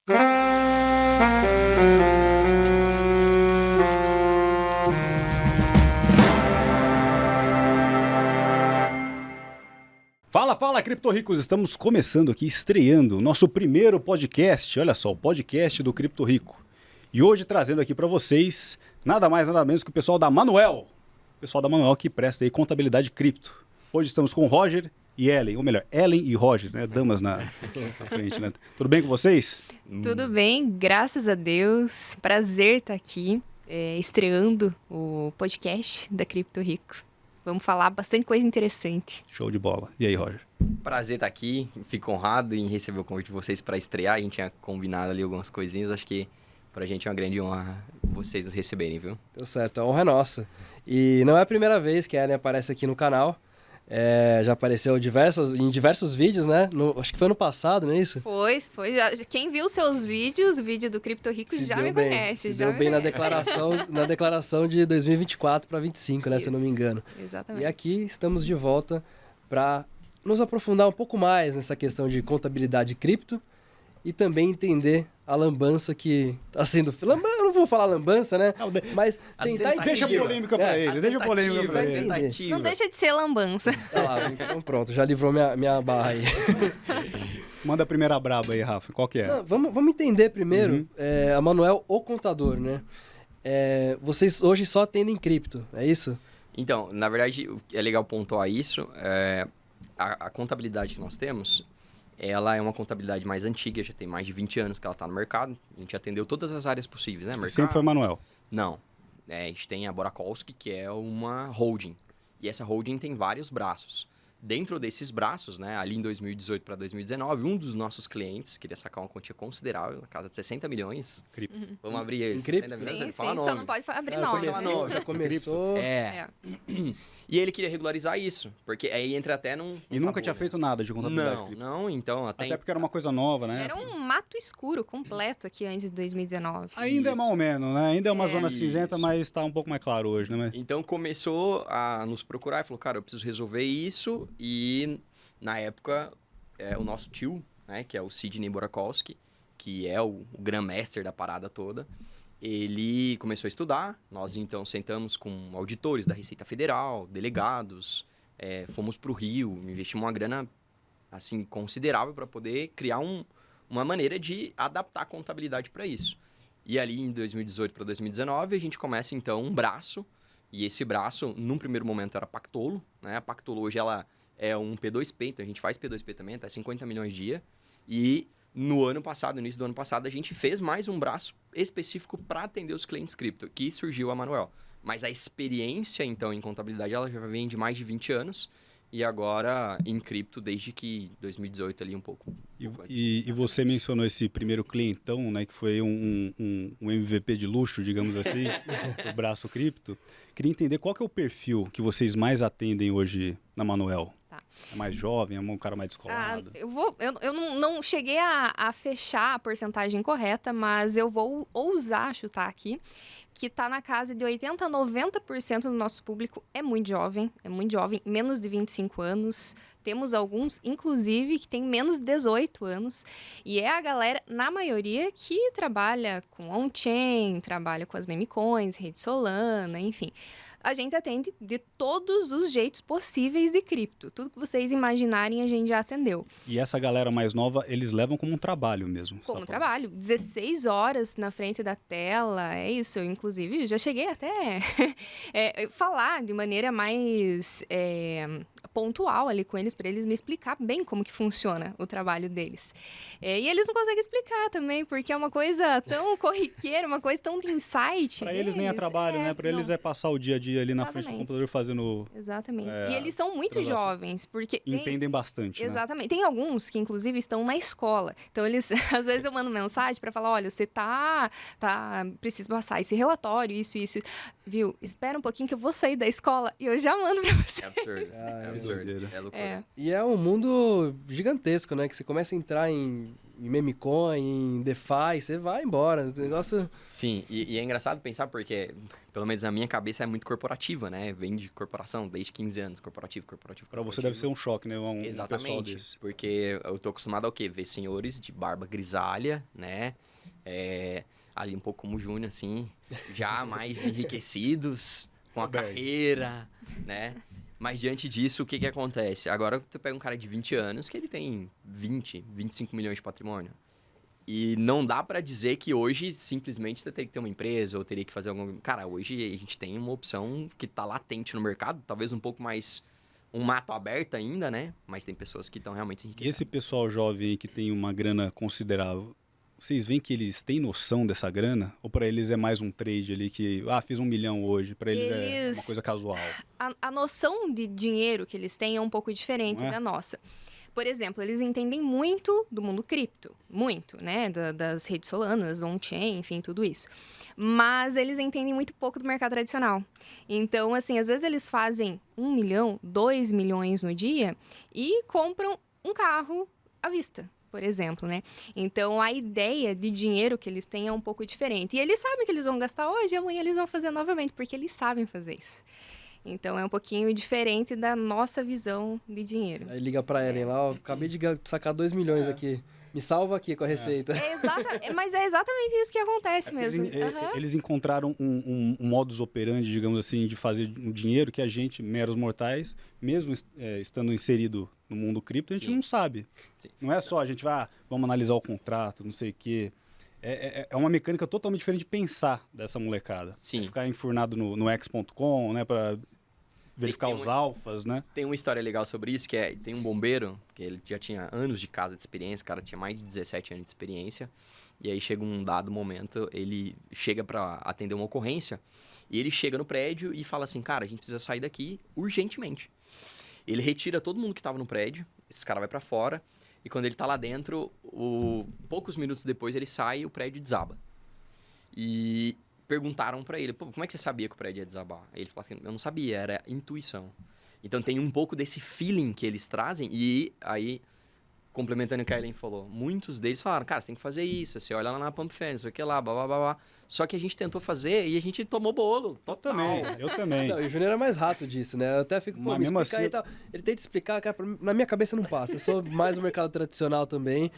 Fala, criptorricos! Estamos começando aqui, estreando o nosso primeiro podcast. Olha só, o podcast do Cripto Rico. E hoje trazendo aqui para vocês, nada mais, nada menos que o pessoal da Manuel. O pessoal da Manuel que presta aí contabilidade cripto. Hoje estamos com o Roger e Ellen, ou melhor, Ellen e Roger, né? Damas na frente, né? Tudo bem com vocês? Tudo bem, graças a Deus. Prazer estar aqui, estreando o podcast da Cripto Rico. Vamos falar bastante coisa interessante. Show de bola. E aí, Roger? Prazer estar aqui. Fico honrado em receber o convite de vocês para estrear. A gente tinha combinado ali algumas coisinhas. Acho que pra gente é uma grande honra vocês nos receberem, viu? Deu certo, a honra é nossa. E não é a primeira vez que a Ellen aparece aqui no canal. Já apareceu em diversos vídeos, né? Acho que foi ano passado, não é isso? Foi. Quem viu seus vídeos, o vídeo do Cripto Rico, já me conhece. Se deu bem na declaração de 2024 para 2025, né? Isso, se eu não me engano. Exatamente. E aqui estamos de volta para nos aprofundar um pouco mais nessa questão de contabilidade cripto e também entender a lambança que está sendo... Eu não vou falar lambança, né? Mas tentar entender. Deixa a polêmica para ele, deixa a polêmica para ele. Não deixa de ser lambança. Tá lá, então pronto, já livrou minha barra aí. Manda a primeira braba aí, Rafa. Qual que é? Não, vamos entender primeiro a Manuel, o contador, né? Vocês hoje só atendem cripto, é isso? Então, na verdade, é legal pontuar isso. A contabilidade que nós temos, ela é uma contabilidade mais antiga, já tem mais de 20 anos que ela está no mercado. A gente atendeu todas as áreas possíveis, né? Mercado. Sempre foi Manuel? Não. A gente tem a Borakowski, que é uma holding. E essa holding tem vários braços. Dentro desses braços, né, ali em 2018 para 2019, um dos nossos clientes queria sacar uma quantia considerável, na casa de 60 milhões. Cripto. Vamos abrir aí, 60 milhões, Sim, fala só não pode abrir nome. Já começou. E ele queria regularizar isso, porque aí entra até num... E nunca tinha feito nada de contabilidade cripto? Não, então... Até porque era uma coisa nova, né? Era um mato escuro completo aqui antes de 2019. Ainda é mais ou menos, né? Ainda é uma zona Isso. cinzenta, mas está um pouco mais claro hoje, né? Então começou a nos procurar e falou, cara, eu preciso resolver isso. E na época, o nosso tio, né, que é o Sidney Borakowski, que é o Grandmaster da parada toda, ele começou a estudar. Nós então sentamos com auditores da Receita Federal, delegados, fomos para o Rio, investimos uma grana assim, considerável para poder criar uma maneira de adaptar a contabilidade para isso. E ali em 2018 para 2019 a gente começa então um braço, e esse braço num primeiro momento era a Pactolo, né? A Pactolo hoje ela é um P2P, então a gente faz P2P também, tá 50 milhões dia, e no início do ano passado, a gente fez mais um braço específico para atender os clientes cripto, que surgiu a Manuel. Mas a experiência, então, em contabilidade, ela já vem de mais de 20 anos. E agora em cripto desde que 2018 ali um pouco. E você mencionou esse primeiro clientão, né? Que foi um MVP de luxo, digamos assim, o braço cripto. Queria entender qual que é o perfil que vocês mais atendem hoje na Manuel. Tá. É mais jovem, é um cara mais descolado? Eu não cheguei a fechar a porcentagem correta, mas eu vou ousar chutar aqui, que está na casa de 80% a 90% do nosso público é muito jovem, menos de 25 anos. Temos alguns, inclusive, que tem menos de 18 anos. E é a galera, na maioria, que trabalha com on-chain, trabalha com as meme coins, rede Solana, enfim. A gente atende de todos os jeitos possíveis de cripto. Tudo que vocês imaginarem, a gente já atendeu. E essa galera mais nova, eles levam como um trabalho mesmo? Como trabalho. 16 horas na frente da tela, é isso. Eu, inclusive, já cheguei até falar de maneira mais pontual ali com eles, para eles me explicar bem como que funciona o trabalho deles. E eles não conseguem explicar também, porque é uma coisa tão corriqueira, uma coisa tão de insight. Para eles nem é trabalho, né? Para eles é passar o dia a dia ali na frente do computador fazendo... Exatamente. E eles são muito jovens, porque... Entendem bastante, Exatamente. Né? Tem alguns que, inclusive, estão na escola. Então, eles... Às vezes eu mando mensagem para falar, olha, você precisa passar esse relatório, isso. Viu? Espera um pouquinho que eu vou sair da escola e eu já mando para você. É absurdo. É absurdo. É loucura. E é um mundo gigantesco, né? Que você começa a entrar em em memecoin, em DeFi, você vai embora. O negócio... Sim, e é engraçado pensar porque, pelo menos na minha cabeça, é muito corporativa, né? Vem de corporação desde 15 anos, corporativo. Para você deve ser um choque, né? Um pessoal Exatamente, desse. porque eu tô acostumado ao quê? Ver senhores de barba grisalha, né? Ali um pouco como o Júnior, assim, já mais enriquecidos, com a carreira, né? Mas diante disso, o que acontece? Agora tu pega um cara de 20 anos que ele tem 20, 25 milhões de patrimônio. E não dá pra dizer que hoje simplesmente você teria que ter uma empresa ou teria que fazer algum... Cara, hoje a gente tem uma opção que tá latente no mercado, talvez um pouco mais um mato aberto ainda, né? Mas tem pessoas que estão realmente se enriquecendo. Esse pessoal jovem aí que tem uma grana considerável, vocês veem que eles têm noção dessa grana? Ou para eles é mais um trade ali que, fiz 1 milhão hoje, para eles é uma coisa casual? A noção de dinheiro que eles têm é um pouco diferente da nossa. Por exemplo, eles entendem muito do mundo cripto, muito, né? Das redes solanas, on-chain, enfim, tudo isso. Mas eles entendem muito pouco do mercado tradicional. Então, assim, às vezes eles fazem 1 milhão, 2 milhões no dia e compram um carro à vista, por exemplo, né? Então, a ideia de dinheiro que eles têm é um pouco diferente. E eles sabem que eles vão gastar hoje e amanhã eles vão fazer novamente, porque eles sabem fazer isso. Então, é um pouquinho diferente da nossa visão de dinheiro. Aí liga pra Ellen lá, acabei de sacar 2 milhões aqui. Me salva aqui com a receita. Mas é exatamente isso que acontece mesmo. Eles encontraram um modus operandi, digamos assim, de fazer um dinheiro que a gente, meros mortais, mesmo estando inserido no mundo cripto, a gente não sabe. Sim. Não é só a gente vamos analisar o contrato, não sei o quê. É uma mecânica totalmente diferente de pensar dessa molecada. Sim. Ficar enfurnado no x.com, né, para verificar os alfas, né? Tem uma história legal sobre isso, que tem um bombeiro, que ele já tinha anos de casa de experiência, o cara tinha mais de 17 anos de experiência, e aí chega um dado momento, ele chega para atender uma ocorrência, e ele chega no prédio e fala assim, cara, a gente precisa sair daqui urgentemente. Ele retira todo mundo que estava no prédio, esse cara vai para fora, e quando ele tá lá dentro, poucos minutos depois ele sai e o prédio desaba. E perguntaram pra ele, como é que você sabia que o prédio ia desabar? Aí ele falou assim, eu não sabia, era intuição. Então tem um pouco desse feeling que eles trazem e aí, complementando o que a Ellen falou, muitos deles falaram, cara, você tem que fazer isso, você olha lá na Pump Fence, o que lá, blá, blá, blá, blá. Só que a gente tentou fazer e a gente tomou bolo. Total. Eu também. Não, e o Júnior é mais rato disso, né? Eu até fico, me explicar assim... e tal. Ele tenta explicar, cara, na minha cabeça não passa. Eu sou mais do mercado tradicional também.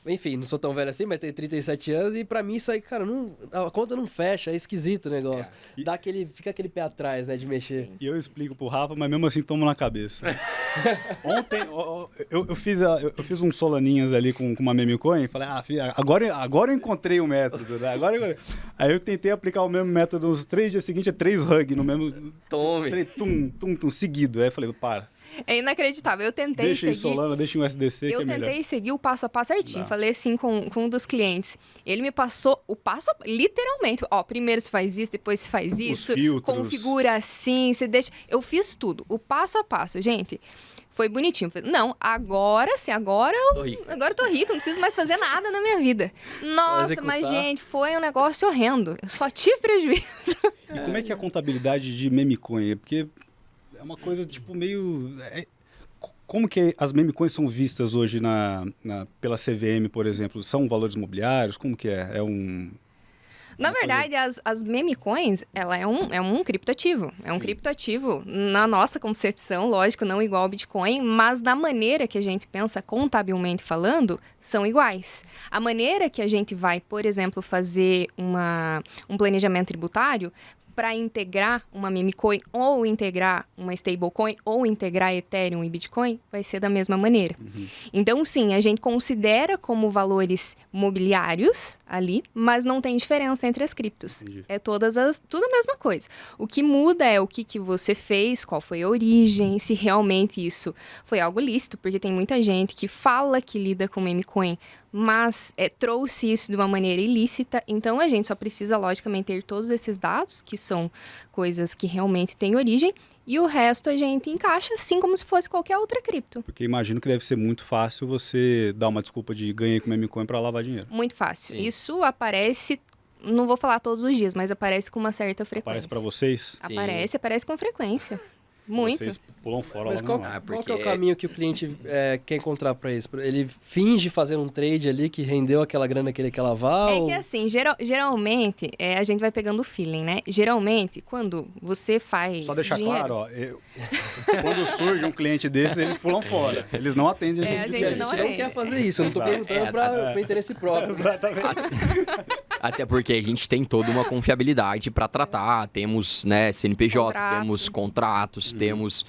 Enfim, não sou tão velho assim, mas tenho 37 anos e pra mim isso aí, cara, a conta não fecha, é esquisito o negócio. Fica aquele pé atrás, né, de mexer. Sim. E eu explico pro Rafa, mas mesmo assim tomo na cabeça. Ontem eu fiz uns solaninhas ali com uma memecoin e falei, agora eu encontrei o método, né? Aí eu tentei aplicar o mesmo método nos 3 dias seguintes, 3 hug no mesmo... Tome! Seguido. Aí eu falei, para. É inacreditável. Eu tentei deixa seguir... Deixa em Solana, deixa em USDC, que é melhor. Eu tentei seguir o passo a passo certinho. Falei assim com um dos clientes. Ele me passou o passo a passo, literalmente. Primeiro se faz isso, depois se faz isso. Configura assim, você deixa... Eu fiz tudo. O passo a passo, gente. Foi bonitinho. Não, agora sim, agora eu tô rico, não preciso mais fazer nada na minha vida. Nossa, mas gente, foi um negócio horrendo. Eu só tive prejuízo. E como é que é a contabilidade de memecoin? Porque... é uma coisa, tipo, meio... Como que as memecoins são vistas hoje pela CVM, por exemplo? São valores imobiliários? Como que é? Na verdade, as memecoins, ela é um criptoativo. É um criptoativo, na nossa concepção, lógico, não igual ao Bitcoin, mas da maneira que a gente pensa contabilmente falando, são iguais. A maneira que a gente vai, por exemplo, fazer um planejamento tributário, para integrar uma memecoin ou integrar uma stablecoin ou integrar Ethereum e Bitcoin, vai ser da mesma maneira. Então, sim, a gente considera como valores mobiliários ali, mas não tem diferença entre as criptos. É tudo a mesma coisa. O que muda é o que você fez, qual foi a origem, se realmente isso foi algo lícito, porque tem muita gente que fala que lida com memecoin, mas trouxe isso de uma maneira ilícita, então a gente só precisa, logicamente, ter todos esses dados, que são coisas que realmente têm origem, e o resto a gente encaixa assim como se fosse qualquer outra cripto. Porque imagino que deve ser muito fácil você dar uma desculpa de ganhei com memecoin para lavar dinheiro. Muito fácil. Sim. Isso aparece, não vou falar todos os dias, mas aparece com uma certa frequência. Aparece para vocês? Aparece com frequência. Muito. Vocês Pulam fora Mas lá qual, não. qual que é o caminho que o cliente quer encontrar para isso? Ele finge fazer um trade ali que rendeu aquela grana que ele quer lavar? É que assim, geralmente, a gente vai pegando o feeling, né? Geralmente, quando você faz Só deixar dinheiro... claro, ó, quando surge um cliente desses, eles pulam fora. Eles não atendem esse É, tipo a de gente cliente. não não quer fazer isso, eu não tô Exato. perguntando para interesse próprio. Exatamente. Até porque a gente tem toda uma confiabilidade para tratar. Temos, né, CNPJ, Contrato. temos contratos, temos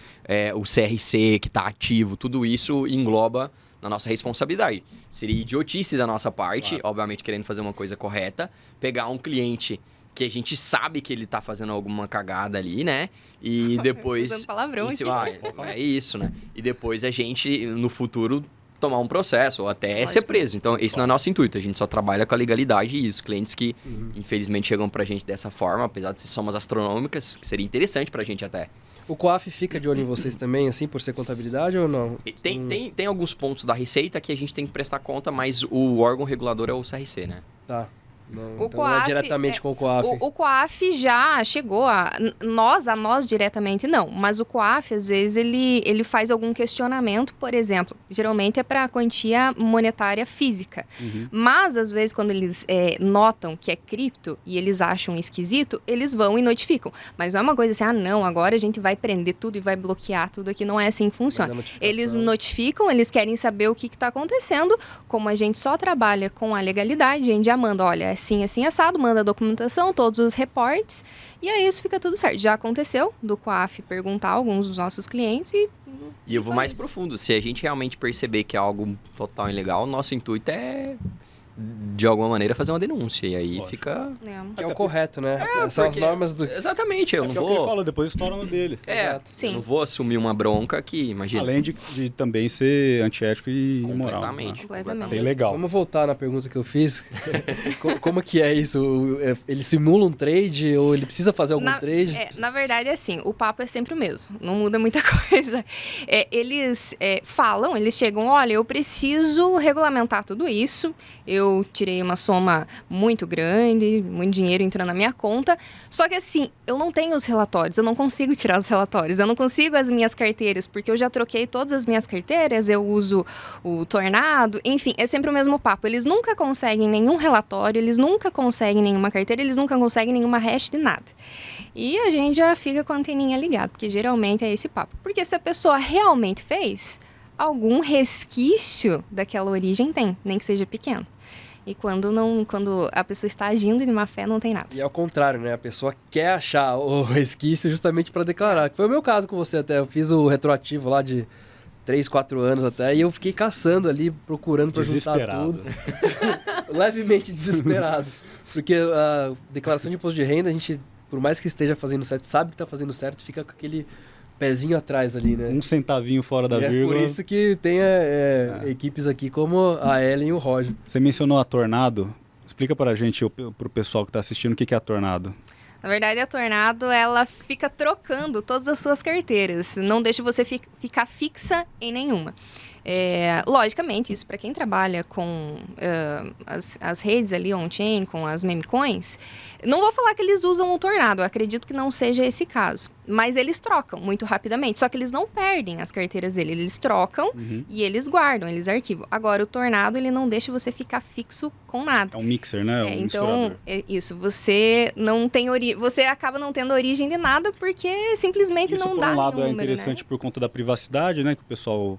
o CRC que está ativo. Tudo isso engloba na nossa responsabilidade. Seria idiotice da nossa parte, Claro. obviamente querendo fazer uma coisa correta, pegar um cliente que a gente sabe que ele tá fazendo alguma cagada ali, né? E depois... Usando palavrão isso, aqui. é isso, né? E depois a gente, no futuro, tomar um processo ou até Lógico. ser preso. Então, esse não é nosso intuito. A gente só trabalha com a legalidade e os clientes que, infelizmente, chegam pra gente dessa forma, apesar de ser somas astronômicas, que seria interessante pra gente até. O COAF fica de olho em vocês também, assim, por ser contabilidade ou não? E tem alguns pontos da Receita que a gente tem que prestar conta, mas o órgão regulador é o CRC, né? Tá. Não, O então não é COAF diretamente com o COAF. O COAF já chegou a nós diretamente não, mas o COAF às vezes ele faz algum questionamento, por exemplo, geralmente é para quantia monetária física, mas às vezes quando eles notam que é cripto e eles acham esquisito, eles vão e notificam, mas não é uma coisa assim, não, agora a gente vai prender tudo e vai bloquear tudo aqui, não é assim que funciona. Eles notificam, eles querem saber o que está acontecendo, como a gente só trabalha com a legalidade, a gente já manda, olha, assim, assim, assado, manda a documentação, todos os reportes, e aí isso fica tudo certo. Já aconteceu do COAF perguntar a alguns dos nossos clientes e E eu vou foi mais isso. profundo. Se a gente realmente perceber que é algo total ilegal, nosso intuito é, de alguma maneira, fazer uma denúncia. E aí Lógico. fica... Que é o correto, né? São as porque- normas do... Exatamente, eu É não que é o que ele vou... falou, depois estoura no dele. Exato. Sim. Eu não vou assumir uma bronca que, imagina... Além de também ser antiético e imoral. Completamente. Né? Completamente. Ser ilegal. Vamos voltar na pergunta que eu fiz. Como que é isso? Ele simula um trade ou ele precisa fazer algum trade? Na verdade, assim, o papo é sempre o mesmo, não muda muita coisa. Eles falam, eles chegam, olha, eu preciso regulamentar tudo isso, eu tirei uma soma muito grande, muito dinheiro entrando na minha conta, só que assim, eu não tenho os relatórios, eu não consigo tirar os relatórios, eu não consigo as minhas carteiras, porque eu já troquei todas as minhas carteiras, eu uso o Tornado, enfim, é sempre o mesmo papo. Eles nunca conseguem nenhum relatório, eles nunca conseguem nenhuma carteira, eles nunca conseguem nenhuma hash de nada. E a gente já fica com a anteninha ligada, porque geralmente é esse papo. Porque se a pessoa realmente fez, algum resquício daquela origem tem, nem que seja pequeno. E quando a pessoa está agindo de má fé, não tem nada. E ao contrário, né? A pessoa quer achar o resquício justamente para declarar. Que foi o meu caso com você até. Eu fiz o retroativo lá de 3, 4 anos até, e eu fiquei caçando ali, procurando para juntar Desesperado. tudo. Levemente desesperado. Porque a declaração de imposto de renda, a gente, por mais que esteja fazendo certo, sabe que está fazendo certo, fica com aquele pezinho atrás ali, né? Um centavinho fora da E é vírgula. por isso que tem equipes aqui como a Ellen e o Roger. Você mencionou a Tornado. Explica pra gente, pro pessoal que tá assistindo, o que é a Tornado. Na verdade, a Tornado, ela fica trocando todas as suas carteiras. Não deixa você ficar fixa em nenhuma. Logicamente, isso para quem trabalha com as redes ali on-chain, com as meme coins, não vou falar que eles usam o Tornado, eu acredito que não seja esse caso. Mas eles trocam muito rapidamente, só que eles não perdem as carteiras dele, eles trocam e eles guardam, eles arquivam. Agora, o Tornado, ele não deixa você ficar fixo com nada. É um mixer, né? Um Então, misturador. você não tem você acaba não tendo origem de nada porque simplesmente Isso, não por dá um lado, nenhum é número, interessante né? por conta da privacidade, né? Que o pessoal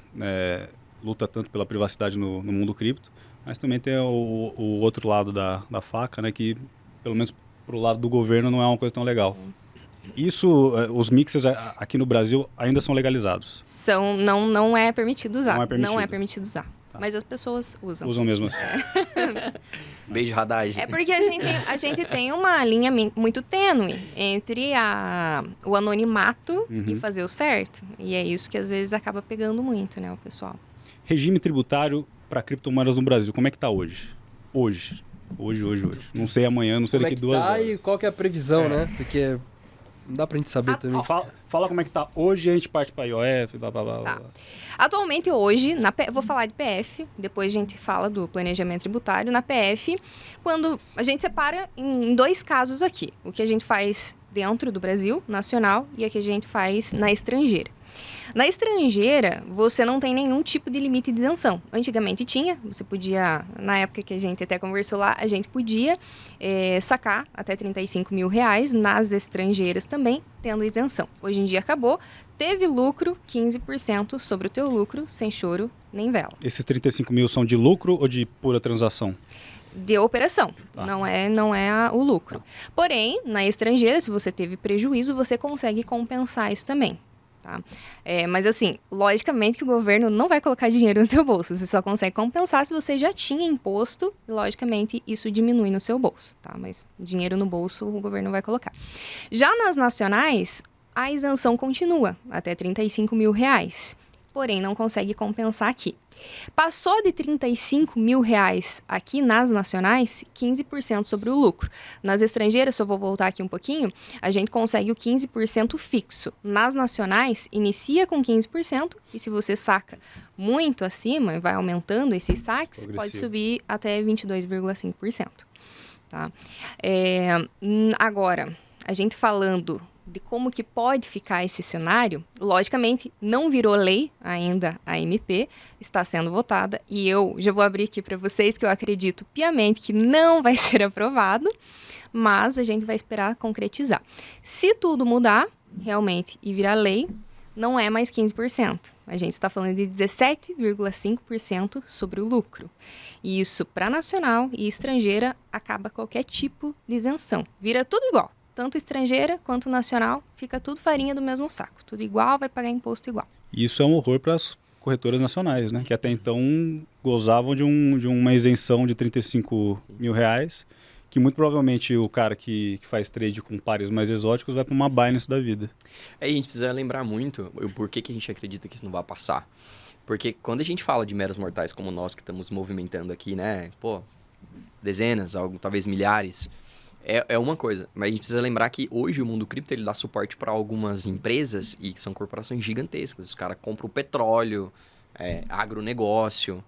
luta tanto pela privacidade no mundo cripto. Mas também tem o outro lado da faca, né? Que, pelo menos pro lado do governo, não é uma coisa tão legal. Isso, os mixers aqui no Brasil ainda são legalizados. Não é permitido usar. Não é permitido. Não é permitido usar. Tá. Mas as pessoas usam. Usam mesmo assim. Beijo, Radage. É porque a gente tem uma linha muito tênue entre o anonimato e fazer o certo. E é isso que às vezes acaba pegando muito, né, o pessoal. Regime tributário para criptomoedas no Brasil, como é que tá hoje? Hoje. Não sei amanhã, não sei Como é daqui que 2 tá horas. e qual que é a previsão, né? Porque não dá pra gente saber também. Fala como é que tá hoje e a gente parte para IOF, blá, blá, blá, Tá. blá. Atualmente, hoje, vou falar de PF, depois a gente fala do planejamento tributário. Na PF, quando a gente separa em 2 casos aqui. O que a gente faz dentro do Brasil, nacional, e o que a gente faz na estrangeira. Na estrangeira, você não tem nenhum tipo de limite de isenção. Antigamente tinha, você podia, na época que a gente até conversou lá, a gente podia sacar até R$35.000 nas estrangeiras também, tendo isenção. Hoje em dia acabou, teve lucro, 15% sobre o teu lucro, sem choro nem vela. Esses 35 mil são de lucro ou de pura transação? De operação, Tá. não é o lucro. Porém, na estrangeira, se você teve prejuízo, você consegue compensar isso também. Tá? Mas assim, logicamente que o governo não vai colocar dinheiro no teu bolso. Você só consegue compensar se você já tinha imposto. E, logicamente, isso diminui no seu bolso. Tá? Mas dinheiro no bolso o governo vai colocar. Já nas nacionais, a isenção continua até R$35.000. Porém, não consegue compensar aqui. Passou de R$35.000 aqui nas nacionais, 15% sobre o lucro. Nas estrangeiras, se eu vou voltar aqui um pouquinho, a gente consegue o 15% fixo. Nas nacionais, inicia com 15% e se você saca muito acima e vai aumentando esses saques, pode subir até 22,5%. Tá? Agora, a gente falando de como que pode ficar esse cenário, logicamente não virou lei ainda a MP, está sendo votada e eu já vou abrir aqui para vocês que eu acredito piamente que não vai ser aprovado, mas a gente vai esperar concretizar. Se tudo mudar realmente e virar lei, não é mais 15%. A gente está falando de 17,5% sobre o lucro. E isso para nacional e estrangeira acaba qualquer tipo de isenção. Vira tudo igual. Tanto estrangeira quanto nacional, fica tudo farinha do mesmo saco. Tudo igual, vai pagar imposto igual. E isso é um horror para as corretoras nacionais, né? Que até então gozavam de uma isenção de R$35.000, que muito provavelmente o cara que faz trade com pares mais exóticos vai para uma Binance da vida. A gente precisa lembrar muito o porquê que a gente acredita que isso não vai passar. Porque quando a gente fala de meros mortais como nós que estamos movimentando aqui, né? Dezenas, talvez milhares... É uma coisa, mas a gente precisa lembrar que hoje o mundo cripto ele dá suporte para algumas empresas e que são corporações gigantescas. Os caras compram petróleo, agronegócio,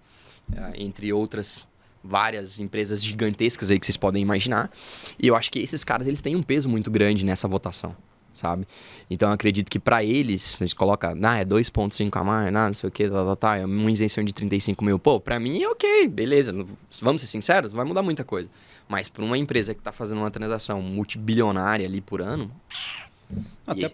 entre outras várias empresas gigantescas aí que vocês podem imaginar. E eu acho que esses caras eles têm um peso muito grande nessa votação, sabe? Então eu acredito que para eles, a gente coloca, é 2,5 a mais, não sei o que, é uma isenção de 35 mil. Pô, para mim é ok, beleza, vamos ser sinceros, não vai mudar muita coisa. Mas para uma empresa que está fazendo uma transação multibilionária ali por ano... Até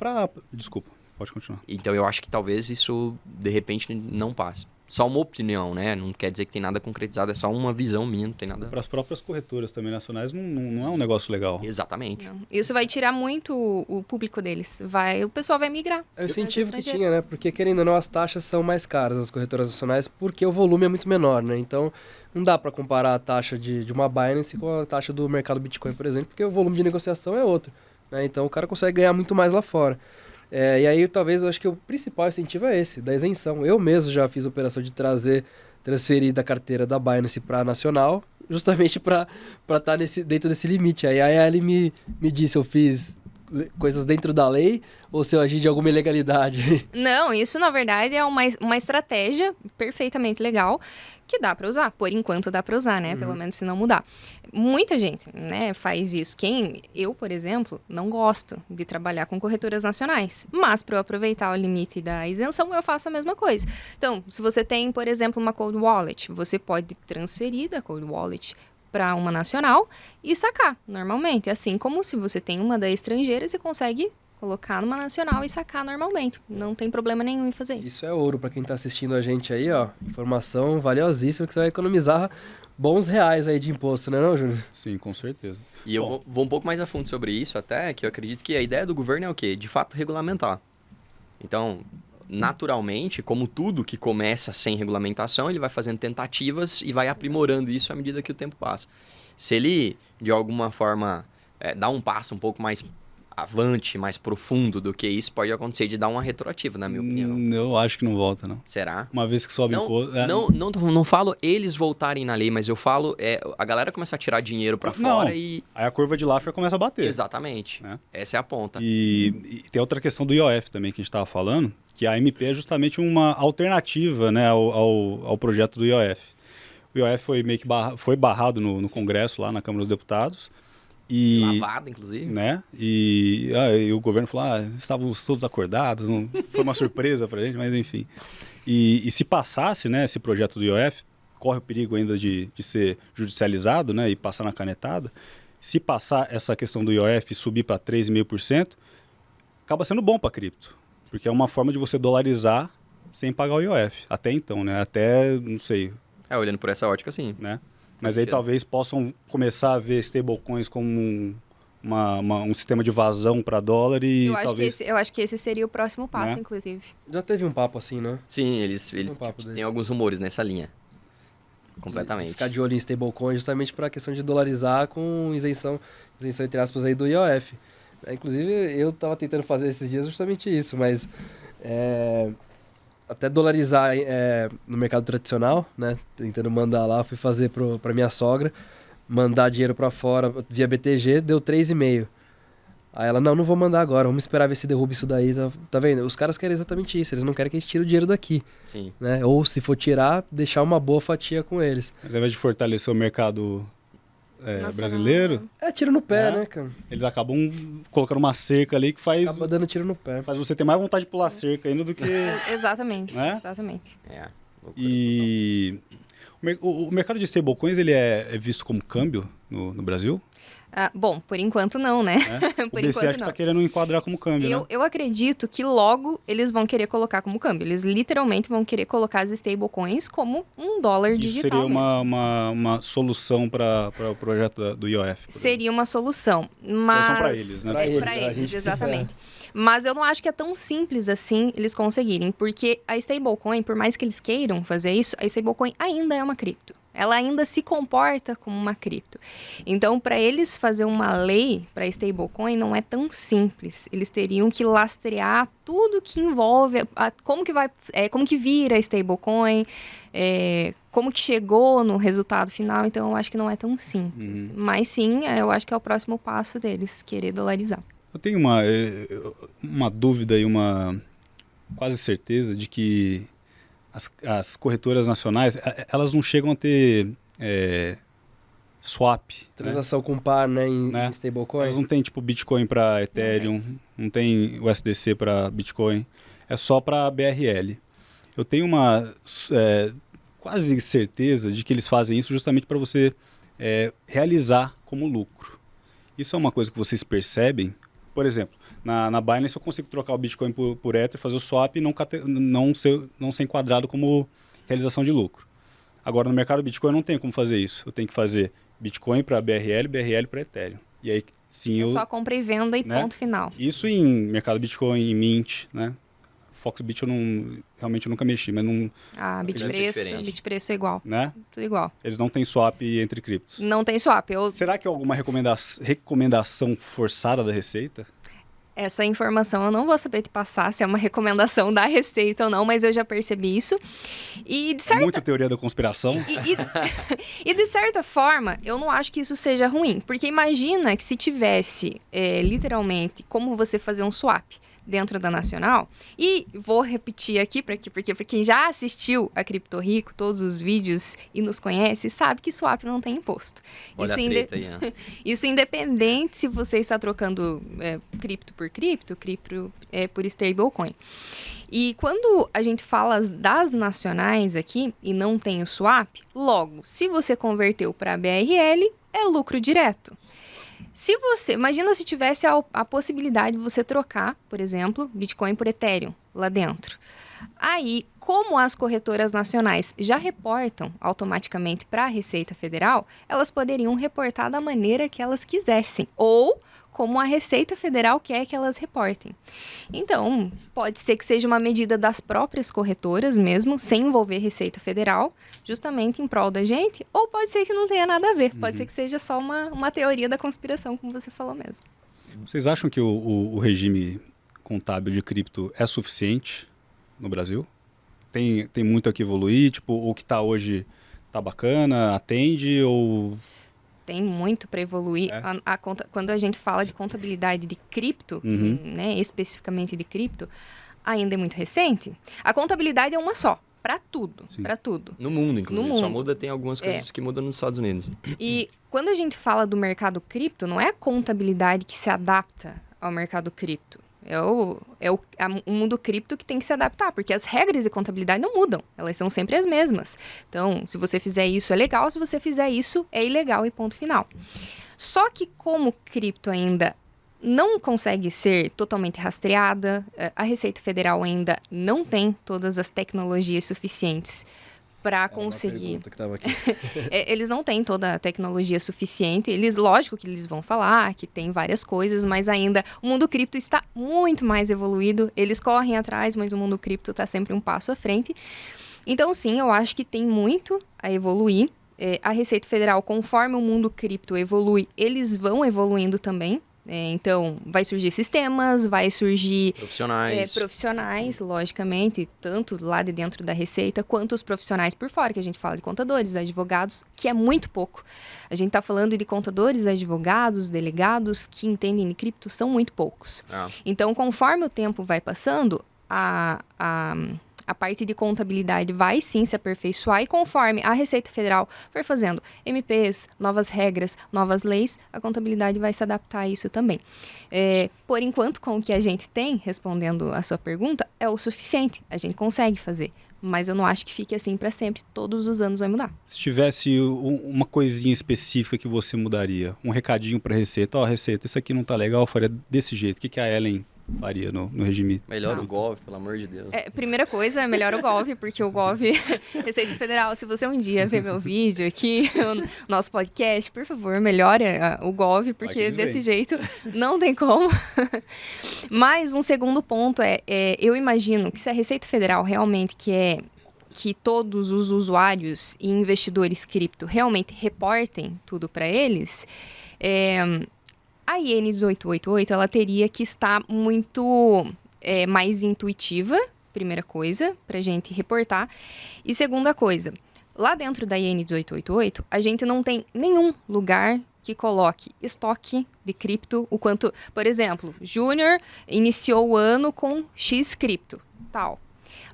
Desculpa, pode continuar. Então eu acho que talvez isso, de repente, não passe. Só uma opinião, né? Não quer dizer que tem nada concretizado, é só uma visão minha, não tem nada... Para as próprias corretoras também nacionais não é um negócio legal. Exatamente. Não. Isso vai tirar muito o público deles. O pessoal vai migrar. É o incentivo que tinha, né? Porque, querendo ou não, as taxas são mais caras nas corretoras nacionais porque o volume é muito menor, né? Então, não dá para comparar a taxa de uma Binance com a taxa do mercado Bitcoin, por exemplo, porque o volume de negociação é outro, né? Então, o cara consegue ganhar muito mais lá fora. E aí, talvez, eu acho que o principal incentivo é esse, da isenção. Eu mesmo já fiz a operação de transferir da carteira da Binance para a Nacional, justamente para estar dentro desse limite. Aí ele me disse se eu fiz coisas dentro da lei ou se eu agi de alguma ilegalidade. Não, isso na verdade é uma estratégia perfeitamente legal que dá para usar. Por enquanto dá para usar, né? Pelo menos se não mudar. Muita gente, né, faz isso. Eu, por exemplo, não gosto de trabalhar com corretoras nacionais. Mas para eu aproveitar o limite da isenção, eu faço a mesma coisa. Então, se você tem, por exemplo, uma cold wallet, você pode transferir da cold wallet para uma nacional e sacar normalmente. Assim como se você tem uma da estrangeira, você consegue colocar numa nacional e sacar normalmente. Não tem problema nenhum em fazer isso. Isso é ouro para quem tá assistindo a gente aí, ó. Informação valiosíssima que você vai economizar bons reais aí de imposto, né não, Júnior? Sim, com certeza. E eu vou um pouco mais a fundo sobre isso até, que eu acredito que a ideia do governo é o quê? De fato, regulamentar. Então, naturalmente, como tudo que começa sem regulamentação, ele vai fazendo tentativas e vai aprimorando isso à medida que o tempo passa. Se ele, de alguma forma, dá um passo um pouco mais avante, mais profundo do que isso, pode acontecer de dar uma retroativa, na minha opinião. Eu acho que não volta, não. Será? Uma vez que sobe imposto... Não falo eles voltarem na lei, mas eu falo a galera começar a tirar dinheiro pra fora e... Aí a curva de Laffer começa a bater. Exatamente. Né? Essa é a ponta. E tem outra questão do IOF também que a gente estava falando, que a MP é justamente uma alternativa, né, ao projeto do IOF. O IOF foi meio que foi barrado no Congresso, lá na Câmara dos Deputados, Lavada, inclusive. Né? E o governo falou, estávamos todos acordados, não foi uma surpresa pra gente, mas enfim. E se passasse, né, esse projeto do IOF, corre o perigo ainda de ser judicializado, né, e passar na canetada. Se passar essa questão do IOF e subir para 3,5%, acaba sendo bom para cripto, porque é uma forma de você dolarizar sem pagar o IOF. Até então, né? Até, não sei. Olhando por essa ótica, sim. Né? Mas aí talvez possam começar a ver stablecoins como um sistema de vazão para dólar e eu acho que esse seria o próximo passo, né? Inclusive. Já teve um papo assim, né? Sim, eles têm alguns rumores nessa linha. Completamente. Ficar de olho em stablecoin justamente para a questão de dolarizar com isenção entre aspas aí do IOF. Inclusive, eu estava tentando fazer esses dias justamente isso, mas até dolarizar no mercado tradicional, né? Tentando mandar lá, fui fazer para minha sogra, mandar dinheiro para fora via BTG, deu 3,5. Aí ela, não vou mandar agora, vamos esperar ver se derruba isso daí, tá vendo? Os caras querem exatamente isso, eles não querem que a gente tire o dinheiro daqui. Sim. Né? Ou se for tirar, deixar uma boa fatia com eles. Mas ao invés de fortalecer o mercado brasileiro... tiro no pé, né, cara? Eles acabam colocando uma cerca ali que faz... Acaba dando tiro no pé. Faz você ter mais vontade de pular cerca ainda do que... Exatamente, né? exatamente. E o mercado de stablecoins, ele é visto como câmbio no Brasil? Bom, por enquanto não, né? O BC acho que tá querendo enquadrar como câmbio, né? Eu acredito que logo eles vão querer colocar como câmbio. Eles literalmente vão querer colocar as stablecoins como um dólar digital. Isso seria mesmo. uma solução para o projeto do IOF? Seria uma solução, mas... Solução para eles, né? Para eles, exatamente. Mas eu não acho que é tão simples assim eles conseguirem, porque a stablecoin, por mais que eles queiram fazer isso, a stablecoin ainda é uma cripto. Ela ainda se comporta como uma cripto. Então, para eles fazer uma lei para stablecoin não é tão simples. Eles teriam que lastrear tudo que envolve como que vira stablecoin, como que chegou no resultado final. Então, eu acho que não é tão simples. Mas sim, eu acho que é o próximo passo deles, querer dolarizar. Eu tenho uma dúvida e uma quase certeza de que as corretoras nacionais, elas não chegam a ter swap. Transação com par, né, em stablecoin. Elas não tem tipo Bitcoin para Ethereum, não tem USDC para Bitcoin, é só para BRL. Eu tenho uma quase certeza de que eles fazem isso justamente para você realizar como lucro. Isso é uma coisa que vocês percebem? Por exemplo, na Binance eu consigo trocar o Bitcoin por Ether, fazer o swap e não ser enquadrado como realização de lucro. Agora, no mercado Bitcoin eu não tenho como fazer isso. Eu tenho que fazer Bitcoin para BRL, BRL para Ethereum. E aí, sim, só compra e venda e ponto final. Isso em mercado Bitcoin, em Mint, né? Foxbit realmente eu nunca mexi, mas não... Bitpreço é igual. Né? Tudo igual. Eles não têm swap entre criptos. Não tem swap. Será que é alguma recomendação forçada da Receita? Essa informação eu não vou saber te passar se é uma recomendação da Receita ou não, mas eu já percebi isso. E de certa... Muita teoria da conspiração. E de certa forma, eu não acho que isso seja ruim. Porque imagina que se tivesse, literalmente, como você fazer um swap dentro da Nacional, e vou repetir aqui, porque quem já assistiu a Cripto Rico, todos os vídeos e nos conhece, sabe que swap não tem imposto. Olha isso a treta aí, né? Isso independente se você está trocando cripto por cripto por stablecoin. E quando a gente fala das nacionais aqui e não tem o swap, logo, se você converteu para BRL, é lucro direto. Imagina se tivesse a possibilidade de você trocar, por exemplo, Bitcoin por Ethereum lá dentro. Aí, como as corretoras nacionais já reportam automaticamente para a Receita Federal, elas poderiam reportar da maneira que elas quisessem, ou como a Receita Federal quer que elas reportem. Então, pode ser que seja uma medida das próprias corretoras mesmo, sem envolver Receita Federal, justamente em prol da gente, ou pode ser que não tenha nada a ver, pode ser que seja só uma teoria da conspiração, como você falou mesmo. Vocês acham que o regime contábil de cripto é suficiente no Brasil? Tem muito a que evoluir? Tipo, o que está hoje está bacana, atende ou... Tem muito para evoluir. Quando a gente fala de contabilidade de cripto, né, especificamente de cripto, ainda é muito recente. A contabilidade é uma só. para tudo, Sim. para tudo. No mundo, inclusive. No Só mundo. muda, tem algumas coisas que mudam nos Estados Unidos. E quando a gente fala do mercado cripto, não é a contabilidade que se adapta ao mercado cripto. O mundo cripto que tem que se adaptar, porque as regras de contabilidade não mudam, elas são sempre as mesmas. Então, se você fizer isso é legal, se você fizer isso é ilegal e ponto final. Só que como cripto ainda não consegue ser totalmente rastreada, a Receita Federal ainda não tem todas as tecnologias suficientes para conseguir. Que tava aqui. Eles não têm toda a tecnologia suficiente. Lógico que eles vão falar que tem várias coisas, mas ainda o mundo cripto está muito mais evoluído. Eles correm atrás, mas o mundo cripto está sempre um passo à frente. Então, sim, eu acho que tem muito a evoluir. A Receita Federal, conforme o mundo cripto evolui, eles vão evoluindo também. Então, vai surgir sistemas, vai surgir profissionais, logicamente, tanto lá de dentro da Receita, quanto os profissionais por fora, que a gente fala de contadores, advogados, que é muito pouco. A gente está falando de contadores, advogados, delegados que entendem de cripto, são muito poucos. Então, conforme o tempo vai passando, a parte de contabilidade vai sim se aperfeiçoar e conforme a Receita Federal for fazendo MPs, novas regras, novas leis, a contabilidade vai se adaptar a isso também. Por enquanto, com o que a gente tem, respondendo a sua pergunta, é o suficiente. A gente consegue fazer. Mas eu não acho que fique assim para sempre. Todos os anos vai mudar. Se tivesse uma coisinha específica que você mudaria, um recadinho para a Receita, Receita, isso aqui não tá legal, eu faria desse jeito. O que a Ellen faria no regime? Melhor o Gov, pelo amor de Deus. Primeira coisa, é melhor o Gov, porque o Gov, Receita Federal, se você um dia ver meu vídeo aqui, o nosso podcast, por favor, melhore o Gov, porque desse jeito não tem como. Mas um segundo ponto eu imagino que se a Receita Federal realmente quer que todos os usuários e investidores cripto realmente reportem tudo para eles, a IN 1888, ela teria que estar muito mais intuitiva, primeira coisa, para a gente reportar. E segunda coisa, lá dentro da IN 1888, a gente não tem nenhum lugar que coloque estoque de cripto, o quanto, por exemplo, Júnior iniciou o ano com X cripto, tal.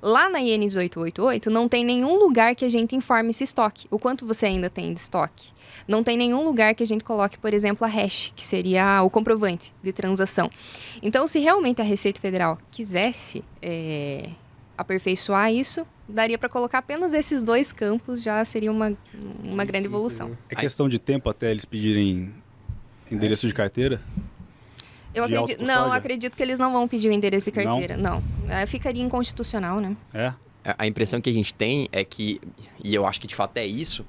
Lá na IN 1888 não tem nenhum lugar que a gente informe esse estoque, o quanto você ainda tem de estoque. Não tem nenhum lugar que a gente coloque, por exemplo, a hash, que seria o comprovante de transação. Então, se realmente a Receita Federal quisesse aperfeiçoar isso, daria para colocar apenas esses dois campos, já seria uma grande evolução. É questão de tempo até eles pedirem endereço de carteira? Eu acredito que eles não vão pedir o endereço de carteira, não. Ficaria inconstitucional, né? A impressão que a gente tem é que, e eu acho que de fato é isso,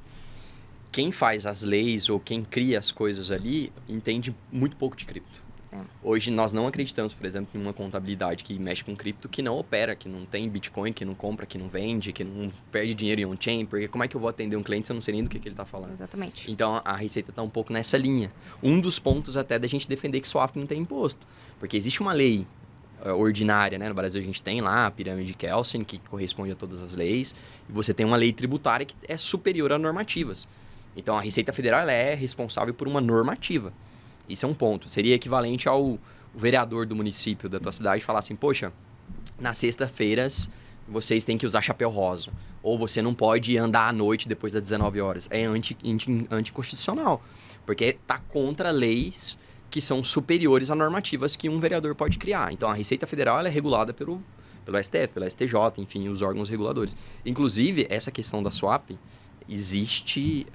quem faz as leis ou quem cria as coisas ali entende muito pouco de cripto. Hoje nós não acreditamos, por exemplo, em uma contabilidade que mexe com cripto, que não opera, que não tem Bitcoin, que não compra, que não vende, que não perde dinheiro em on-chain, porque como é que eu vou atender um cliente se eu não sei nem do que ele está falando? Exatamente. Então a Receita está um pouco nessa linha. Um dos pontos até da gente defender que swap não tem imposto, porque existe uma lei ordinária, né? No Brasil a gente tem lá a pirâmide Kelsen, que corresponde a todas as leis, e você tem uma lei tributária que é superior a normativas. Então a Receita Federal ela é responsável por uma normativa. Isso é um ponto. Seria equivalente ao vereador do município da tua cidade falar assim, poxa, nas sextas-feiras vocês têm que usar chapéu rosa. Ou você não pode andar à noite depois das 19 horas. É anticonstitucional. Porque está contra leis que são superiores a normativas que um vereador pode criar. Então a Receita Federal ela é regulada pelo STF, pela STJ, enfim, os órgãos reguladores. Inclusive, essa questão da swap, existe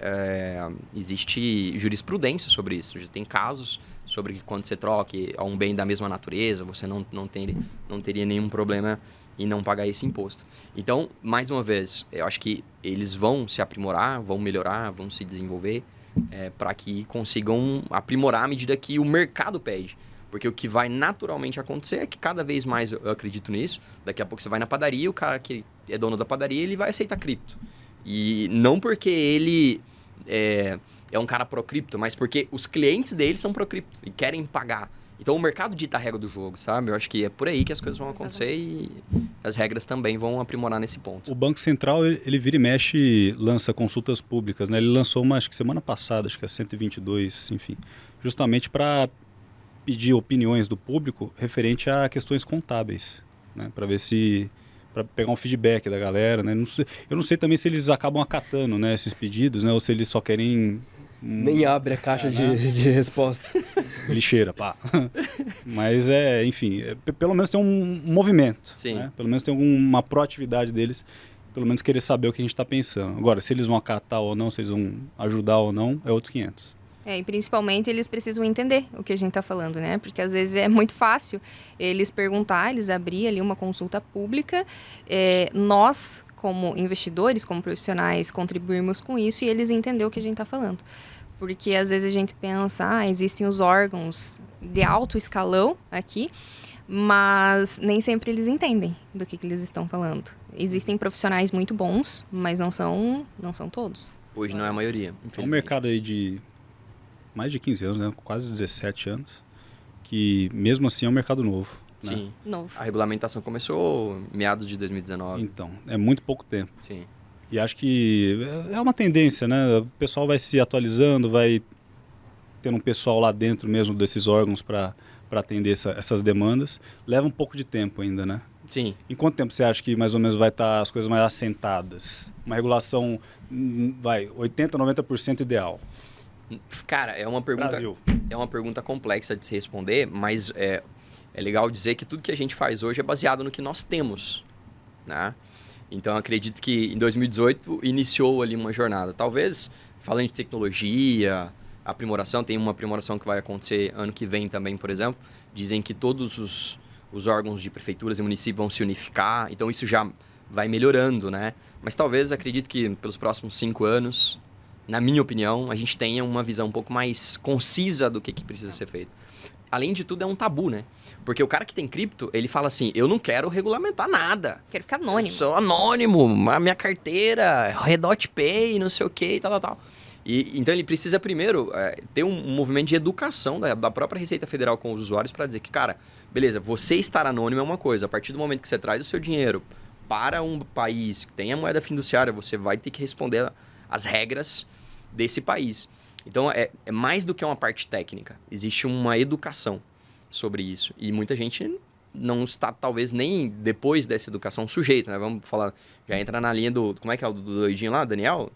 jurisprudência sobre isso. Já tem casos sobre que quando você troque a um bem da mesma natureza, você não teria nenhum problema em não pagar esse imposto. Então, mais uma vez, eu acho que eles vão se aprimorar, vão melhorar, vão se desenvolver para que consigam aprimorar à medida que o mercado pede. Porque o que vai naturalmente acontecer é que cada vez mais, eu acredito nisso, daqui a pouco você vai na padaria, o cara que é dono da padaria, ele vai aceitar cripto. E não porque ele é um cara pró-cripto, mas porque os clientes dele são pró-cripto e querem pagar. Então o mercado dita a regra do jogo, sabe? Eu acho que é por aí que as coisas vão acontecer e as regras também vão aprimorar nesse ponto. O Banco Central, ele vira e mexe, lança consultas públicas, né? Ele lançou uma, acho que semana passada, acho que é 122, enfim, justamente para pedir opiniões do público referente a questões contábeis, né? Para ver se para pegar um feedback da galera, né? Eu não sei também se eles acabam acatando, né, esses pedidos, né? Ou se eles só querem... Nem abre a caixa de resposta. Lixeira, pá. Mas enfim, pelo menos tem um movimento. Sim. Né? Pelo menos tem uma proatividade deles, pelo menos querer saber o que a gente está pensando. Agora, se eles vão acatar ou não, se eles vão ajudar ou não, é outros 500. E principalmente eles precisam entender o que a gente está falando, né? Porque às vezes é muito fácil eles perguntar, eles abrir ali uma consulta pública, nós, como investidores, como profissionais, contribuirmos com isso e eles entenderem o que a gente está falando. Porque às vezes a gente pensa, existem os órgãos de alto escalão aqui, mas nem sempre eles entendem do que eles estão falando. Existem profissionais muito bons, mas não são todos. Hoje não é a maioria, É um infelizmente. mercado aí de mais de 15 anos, né? Quase 17 anos, que mesmo assim é um mercado novo. Né? Sim. Novo. A regulamentação começou em meados de 2019. Então, é muito pouco tempo. Sim. E acho que é uma tendência, né? O pessoal vai se atualizando, vai tendo um pessoal lá dentro mesmo desses órgãos para atender essas demandas. Leva um pouco de tempo ainda, né? Sim. Em quanto tempo você acha que mais ou menos vai estar as coisas mais assentadas? Uma regulação, 80, 90% ideal. Cara, é uma pergunta... Brasil. É uma pergunta complexa de se responder, mas é legal dizer que tudo que a gente faz hoje é baseado no que nós temos, né? Então, acredito que em 2018 iniciou ali uma jornada. Talvez, falando de tecnologia, aprimoração, tem uma aprimoração que vai acontecer ano que vem também, por exemplo. Dizem que todos os órgãos de prefeituras e municípios vão se unificar, então isso já vai melhorando, né? Mas talvez, acredito que pelos próximos 5 anos, na minha opinião, a gente tenha uma visão um pouco mais concisa do que precisa ser feito. Além de tudo, é um tabu, né? Porque o cara que tem cripto, ele fala assim, eu não quero regulamentar nada. Quero ficar anônimo. Eu sou anônimo, a minha carteira, Redot Pay, não sei o que, tal. E, então, ele precisa primeiro ter um movimento de educação da própria Receita Federal com os usuários para dizer que, cara, beleza, você estar anônimo é uma coisa. A partir do momento que você traz o seu dinheiro para um país que tem a moeda fiduciária, você vai ter que responder às regras desse país. Então, é mais do que uma parte técnica. Existe uma educação sobre isso. E muita gente não está, talvez, nem depois dessa educação sujeita, né? Vamos falar, já entra na linha do... Como é que é o do doidinho lá, Daniel?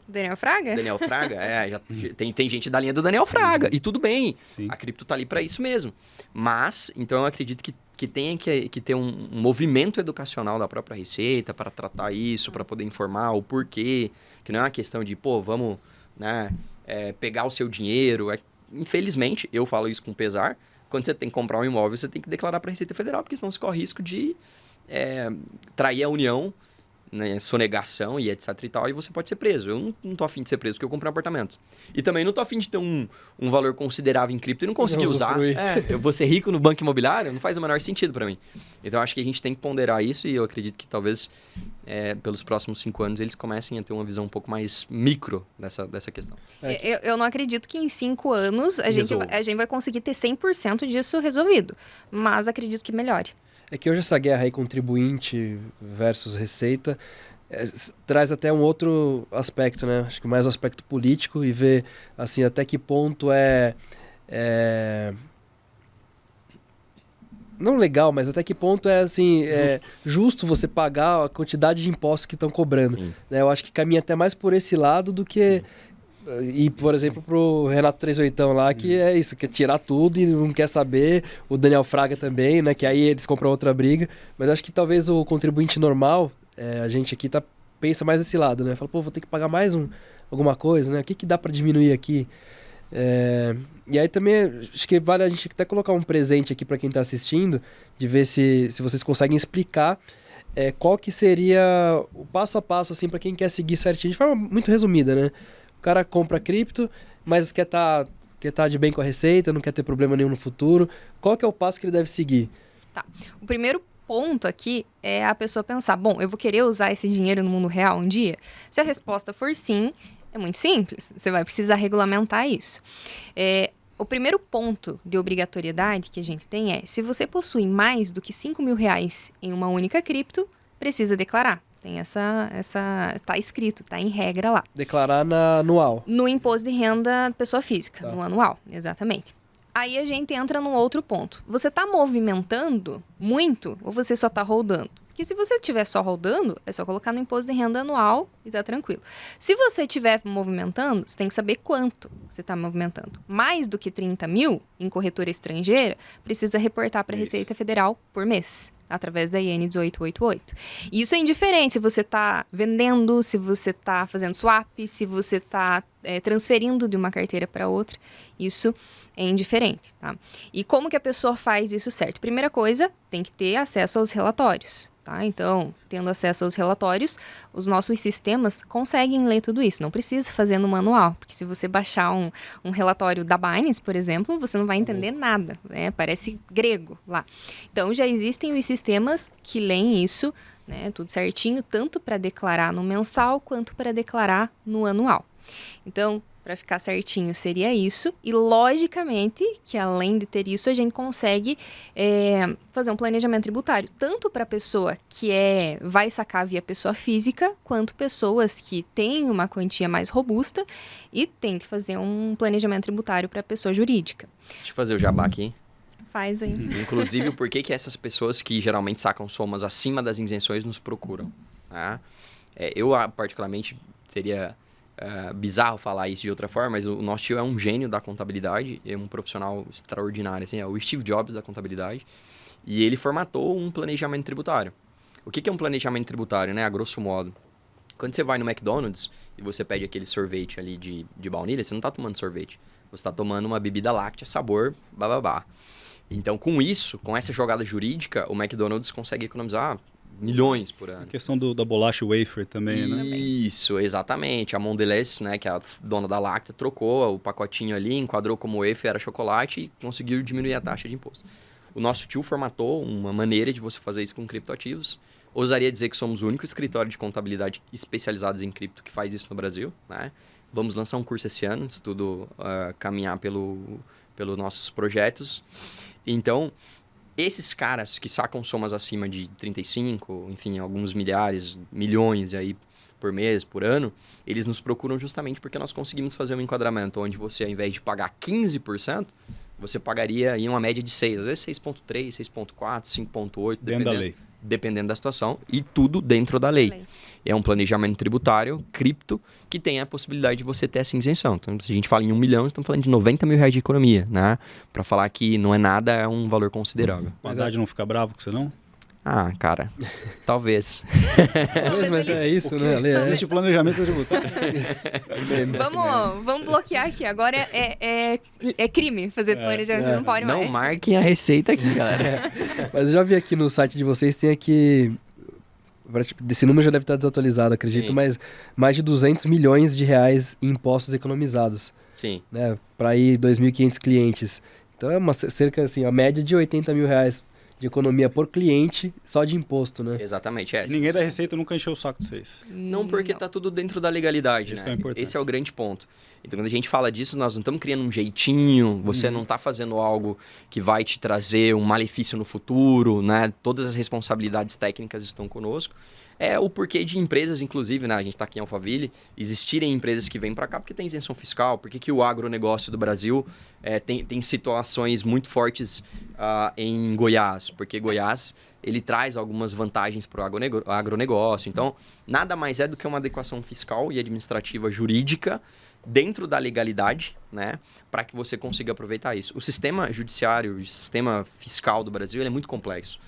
Daniel Fraga? Daniel Fraga? Já tem gente da linha do Daniel Fraga. E tudo bem. Sim. A cripto tá ali para isso mesmo. Mas, então, eu acredito que tem que ter um movimento educacional da própria Receita para tratar isso, para poder informar o porquê. Que não é uma questão de, vamos, né, pegar o seu dinheiro. Infelizmente, eu falo isso com pesar, quando você tem que comprar um imóvel, você tem que declarar para a Receita Federal, porque senão você corre risco de trair a União, né, sonegação e etc e tal, e você pode ser preso. Eu não tô afim de ser preso porque eu comprei um apartamento. E também não tô afim de ter um valor considerável em cripto e não conseguir usar. Eu vou ser rico no banco imobiliário, não faz o menor sentido para mim. Então, acho que a gente tem que ponderar isso e eu acredito que talvez pelos próximos 5 anos eles comecem a ter uma visão um pouco mais micro dessa questão. Eu não acredito que em 5 anos a gente vai conseguir ter 100% disso resolvido, mas acredito que melhore. É que hoje essa guerra aí contribuinte versus receita traz até um outro aspecto, né? Acho que mais um aspecto político e ver assim até que ponto não legal, mas até que ponto assim justo você pagar a quantidade de impostos que estão cobrando. Né? Eu acho que caminha até mais por esse lado do que ir, por exemplo, pro Renato 38 lá, que é isso, quer tirar tudo e não quer saber, o Daniel Fraga também, né, que aí eles compram outra briga, mas acho que talvez o contribuinte normal, a gente aqui pensa mais desse lado, né, fala, vou ter que pagar mais alguma coisa, né, o que dá para diminuir aqui? E aí também, acho que vale a gente até colocar um presente aqui para quem está assistindo, de ver se vocês conseguem explicar qual que seria o passo a passo, assim, para quem quer seguir certinho, de forma muito resumida, né? O cara compra cripto, mas quer tá de bem com a Receita, não quer ter problema nenhum no futuro. Qual que é o passo que ele deve seguir? Tá. O primeiro ponto aqui é a pessoa pensar, eu vou querer usar esse dinheiro no mundo real um dia? Se a resposta for sim, é muito simples. Você vai precisar regulamentar isso. O primeiro ponto de obrigatoriedade que a gente tem se você possui mais do que R$5.000 em uma única cripto, precisa declarar. Tem tá escrito, tá em regra lá. Declarar na anual. No imposto de renda pessoa física, Tá. no anual, exatamente. Aí a gente entra num outro ponto. Você tá movimentando muito ou você só tá holdando? Porque se você estiver só rodando, é só colocar no imposto de renda anual e tá tranquilo. Se você estiver movimentando, você tem que saber quanto você está movimentando. Mais do que 30 mil em corretora estrangeira, precisa reportar para a Receita Federal por mês, através da IN 1888. Isso é indiferente se você está vendendo, se você está fazendo swap, se você está transferindo de uma carteira para outra. Isso é indiferente, tá? E como que a pessoa faz isso certo? Primeira coisa, tem que ter acesso aos relatórios, tá? Então, tendo acesso aos relatórios, os nossos sistemas conseguem ler tudo isso. Não precisa fazer no manual, porque se você baixar um relatório da Binance, por exemplo, você não vai entender nada, né? Parece grego lá. Então, já existem os sistemas que leem isso, né? Tudo certinho, tanto para declarar no mensal, quanto para declarar no anual. Então, para ficar certinho, seria isso. E, logicamente, que além de ter isso, a gente consegue fazer um planejamento tributário. Tanto para a pessoa que vai sacar via pessoa física, quanto pessoas que têm uma quantia mais robusta e tem que fazer um planejamento tributário para a pessoa jurídica. Deixa eu fazer o jabá aqui. Faz aí. Inclusive, por que essas pessoas que geralmente sacam somas acima das isenções nos procuram? Tá? Eu, particularmente, seria... bizarro falar isso de outra forma, mas o nosso tio é um gênio da contabilidade, é um profissional extraordinário, assim, é o Steve Jobs da contabilidade, e ele formatou um planejamento tributário. O que é um planejamento tributário, né, a grosso modo? Quando você vai no McDonald's e você pede aquele sorvete ali de baunilha, você não está tomando sorvete, você está tomando uma bebida láctea, sabor, bababá. Então, com isso, com essa jogada jurídica, o McDonald's consegue economizar milhões por ano. A questão da bolacha wafer também, né? Isso, exatamente. A Mondelez, né, que é a dona da Lacta, trocou o pacotinho ali, enquadrou como wafer, era chocolate e conseguiu diminuir a taxa de imposto. O nosso tio formatou uma maneira de você fazer isso com criptoativos. Ousaria dizer que somos o único escritório de contabilidade especializados em cripto que faz isso no Brasil, né? Vamos lançar um curso esse ano, se tudo caminhar pelos nossos projetos. Então... esses caras que sacam somas acima de 35, enfim, alguns milhares, milhões aí por mês, por ano, eles nos procuram justamente porque nós conseguimos fazer um enquadramento onde você, ao invés de pagar 15%, você pagaria em uma média de 6, às vezes 6,3, 6,4, 5,8, dependendo da situação, e tudo dentro da lei. É um planejamento tributário, cripto, que tem a possibilidade de você ter essa isenção. Então, se a gente fala em 1 milhão, estamos falando de 90 mil reais de economia, né? Para falar que não é nada, é um valor considerável. O Haddad não fica bravo com você, não? Ah, cara, talvez. Talvez, mas é isso, né? Existe planejamento tributário. Vamos bloquear aqui. Agora é crime fazer planejamento, não pode mais. Não marquem a receita aqui, galera. Mas eu já vi aqui no site de vocês, tem aqui... Esse número já deve estar desatualizado, acredito, Sim. mas mais de 200 milhões de reais em impostos economizados. Sim. Né? Para aí 2.500 clientes. Então é cerca, assim, a média de 80 mil reais de economia por cliente só de imposto, né? Exatamente. Ninguém da Receita nunca encheu o saco de vocês. Não, porque tá tudo dentro da legalidade, Isso né? é importante. Esse é o grande ponto. Então, quando a gente fala disso, nós não estamos criando um jeitinho, você não está fazendo algo que vai te trazer um malefício no futuro, né? Todas as responsabilidades técnicas estão conosco. É o porquê de empresas, inclusive, né? A gente está aqui em Alphaville, existirem empresas que vêm para cá porque tem isenção fiscal, porque que o agronegócio do Brasil tem situações muito fortes em Goiás, porque Goiás ele traz algumas vantagens para o agronegócio. Então, nada mais é do que uma adequação fiscal e administrativa jurídica dentro da legalidade, né, para que você consiga aproveitar isso. O sistema judiciário, o sistema fiscal do Brasil, ele é muito complexo.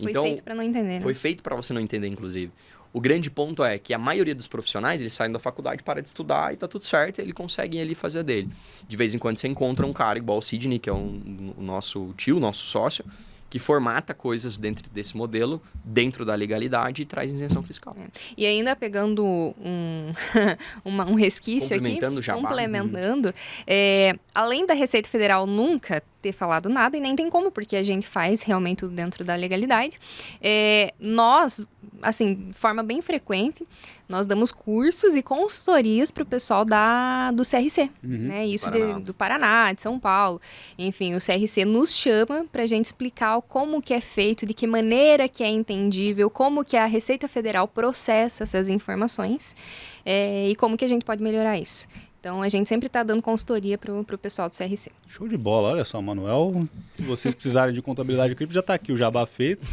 Foi feito para não entender, né? Foi feito para você não entender, inclusive. O grande ponto é que a maioria dos profissionais, eles saem da faculdade, para de estudar e tá tudo certo, ele consegue ali fazer a dele. De vez em quando você encontra um cara igual o Sidney, que é o nosso tio, nosso sócio, que formata coisas dentro desse modelo, dentro da legalidade e traz isenção fiscal. E ainda pegando um resquício aqui, complementando, além da Receita Federal nunca ter falado nada, e nem tem como, porque a gente faz realmente tudo dentro da legalidade, nós, assim, de forma bem frequente, nós damos cursos e consultorias para o pessoal do CRC, né? Isso do Paraná, de São Paulo. Enfim, o CRC nos chama para a gente explicar como que é feito, de que maneira que é entendível, como que a Receita Federal processa essas informações e como que a gente pode melhorar isso. Então, a gente sempre está dando consultoria para o pessoal do CRC. Show de bola. Olha só, Manuel, se vocês precisarem de contabilidade cripto, já está aqui o jabá feito.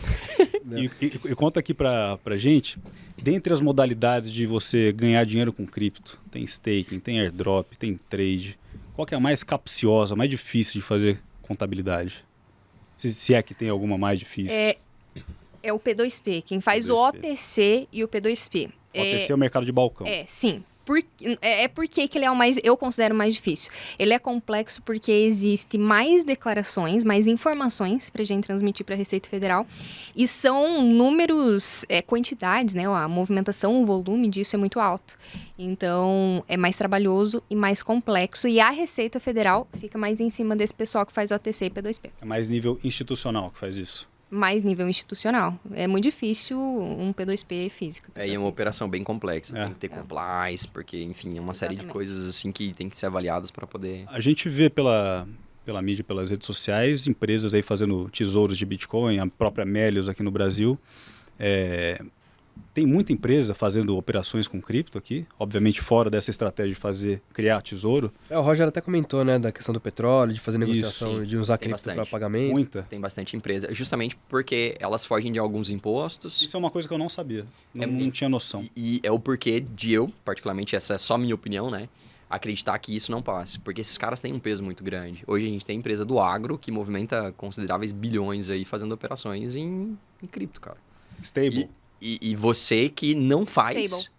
E conta aqui pra gente, dentre as modalidades de você ganhar dinheiro com cripto, tem staking, tem airdrop, tem trade, qual que é a mais capciosa, mais difícil de fazer contabilidade? Se é que tem alguma mais difícil. É o P2P, quem faz o OTC e o P2P. O OTC é o mercado de balcão. Sim. Porque que ele é o mais, eu considero mais difícil. Ele é complexo porque existe mais declarações, mais informações para a gente transmitir para a Receita Federal. E são números, quantidades, né? A movimentação, o volume disso é muito alto. Então, é mais trabalhoso e mais complexo. E a Receita Federal fica mais em cima desse pessoal que faz OTC e P2P. É mais nível institucional que faz isso. Mais nível institucional. É muito difícil um P2P físico. E é uma operação bem complexa. Tem que ter compliance, porque, enfim, é uma série de coisas assim que tem que ser avaliadas para poder... A gente vê pela mídia, pelas redes sociais, empresas aí fazendo tesouros de Bitcoin, a própria Melius aqui no Brasil. Tem muita empresa fazendo operações com cripto aqui, obviamente fora dessa estratégia de criar tesouro. O Roger até comentou, né, da questão do petróleo, de fazer negociação, de usar cripto para pagamento. Muita. Tem bastante empresa, justamente porque elas fogem de alguns impostos. Isso é uma coisa que eu não sabia, não tinha noção. E é o porquê de eu, particularmente, essa é só minha opinião, né, acreditar que isso não passe, porque esses caras têm um peso muito grande. Hoje a gente tem empresa do agro que movimenta consideráveis bilhões aí fazendo operações em cripto, cara. Stable. E você que não faz...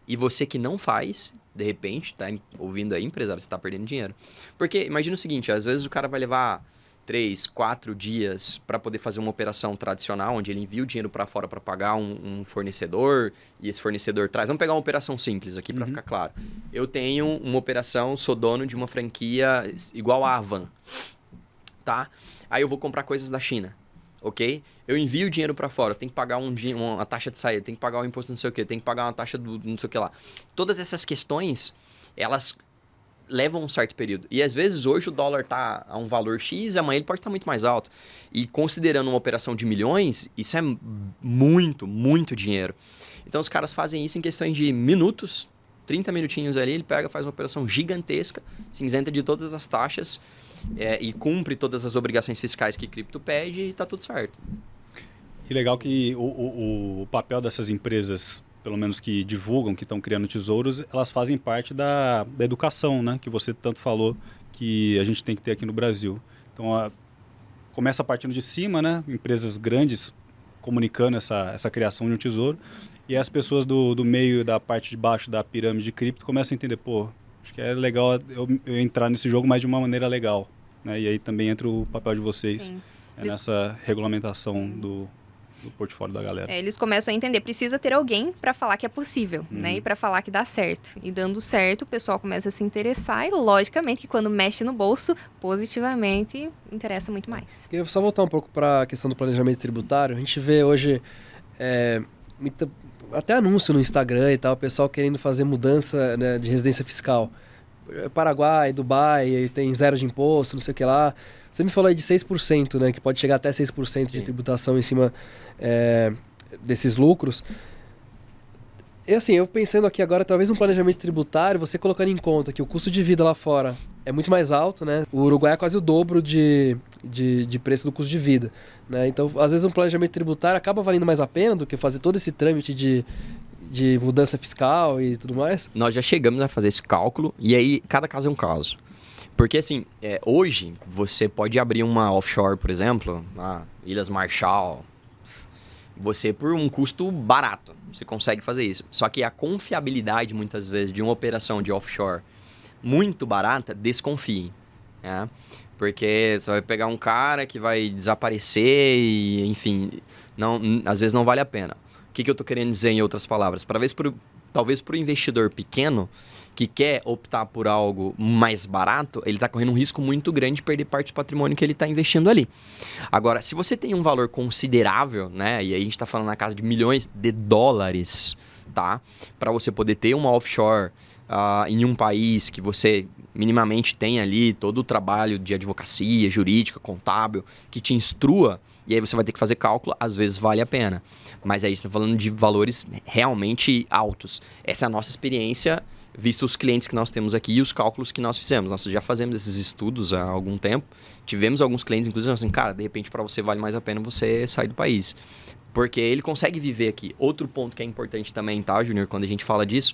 E você que não faz, de repente, tá ouvindo aí, empresário, você tá perdendo dinheiro. Porque, imagina o seguinte, às vezes o cara vai levar 3, 4 dias para poder fazer uma operação tradicional, onde ele envia o dinheiro para fora para pagar um fornecedor, e esse fornecedor traz... Vamos pegar uma operação simples aqui para ficar claro. Eu tenho uma operação, sou dono de uma franquia igual a Avan, tá? Aí eu vou comprar coisas da China. Ok? Eu envio o dinheiro para fora, tem que pagar uma taxa de saída, tem que pagar um imposto não sei o quê, tem que pagar uma taxa do não sei o que lá. Todas essas questões, elas levam um certo período. E às vezes hoje o dólar tá a um valor X, amanhã ele pode estar muito mais alto. E considerando uma operação de milhões, isso é muito, muito dinheiro. Então os caras fazem isso em questões de minutos, 30 minutinhos ali, ele pega, faz uma operação gigantesca, se isenta de todas as taxas, e cumpre todas as obrigações fiscais que cripto pede e tá tudo certo. E legal que o papel dessas empresas, pelo menos que divulgam, que estão criando tesouros, elas fazem parte da educação, né? Que você tanto falou que a gente tem que ter aqui no Brasil. Então, começa partindo de cima, né? Empresas grandes comunicando essa criação de um tesouro, e as pessoas do meio, da parte de baixo da pirâmide de cripto começam a entender, acho que é legal eu entrar nesse jogo, mas de uma maneira legal, né? E aí também entra o papel de vocês nessa regulamentação do portfólio da galera. Eles começam a entender, precisa ter alguém para falar que é possível, né? E para falar que dá certo. E dando certo, o pessoal começa a se interessar e, logicamente, que quando mexe no bolso, positivamente, interessa muito mais. Queria só voltar um pouco para a questão do planejamento tributário. A gente vê hoje até anúncio no Instagram e tal, o pessoal querendo fazer mudança, né, de residência fiscal. Paraguai, Dubai, tem zero de imposto, não sei o que lá. Você me falou aí de 6%, né, que pode chegar até 6% de tributação em cima desses lucros. E assim, eu pensando aqui agora, talvez um planejamento tributário, você colocando em conta que o custo de vida lá fora é muito mais alto, né? O Uruguai é quase o dobro de preço do custo de vida, né? Então, às vezes um planejamento tributário acaba valendo mais a pena do que fazer todo esse trâmite de mudança fiscal e tudo mais. Nós já chegamos a fazer esse cálculo, e aí cada caso é um caso. Porque assim, hoje você pode abrir uma offshore, por exemplo, Ilhas Marshall, você por um custo barato, você consegue fazer isso. Só que a confiabilidade, muitas vezes, de uma operação de offshore muito barata, desconfie, né? Porque você vai pegar um cara que vai desaparecer e, enfim, às vezes não vale a pena. O que eu estou querendo dizer em outras palavras? Talvez para o investidor pequeno que quer optar por algo mais barato, ele está correndo um risco muito grande de perder parte do patrimônio que ele está investindo ali. Agora, se você tem um valor considerável, né, e aí a gente está falando na casa de milhões de dólares, tá, para você poder ter uma offshore em um país que você minimamente tem ali todo o trabalho de advocacia, jurídica, contábil, que te instrua, e aí você vai ter que fazer cálculo, às vezes vale a pena. Mas aí você está falando de valores realmente altos. Essa é a nossa experiência, visto os clientes que nós temos aqui e os cálculos que nós fizemos. Nós já fazemos esses estudos há algum tempo. Tivemos alguns clientes, inclusive, assim, cara, de repente para você vale mais a pena você sair do país. Porque ele consegue viver aqui. Outro ponto que é importante também, tá, Júnior, quando a gente fala disso,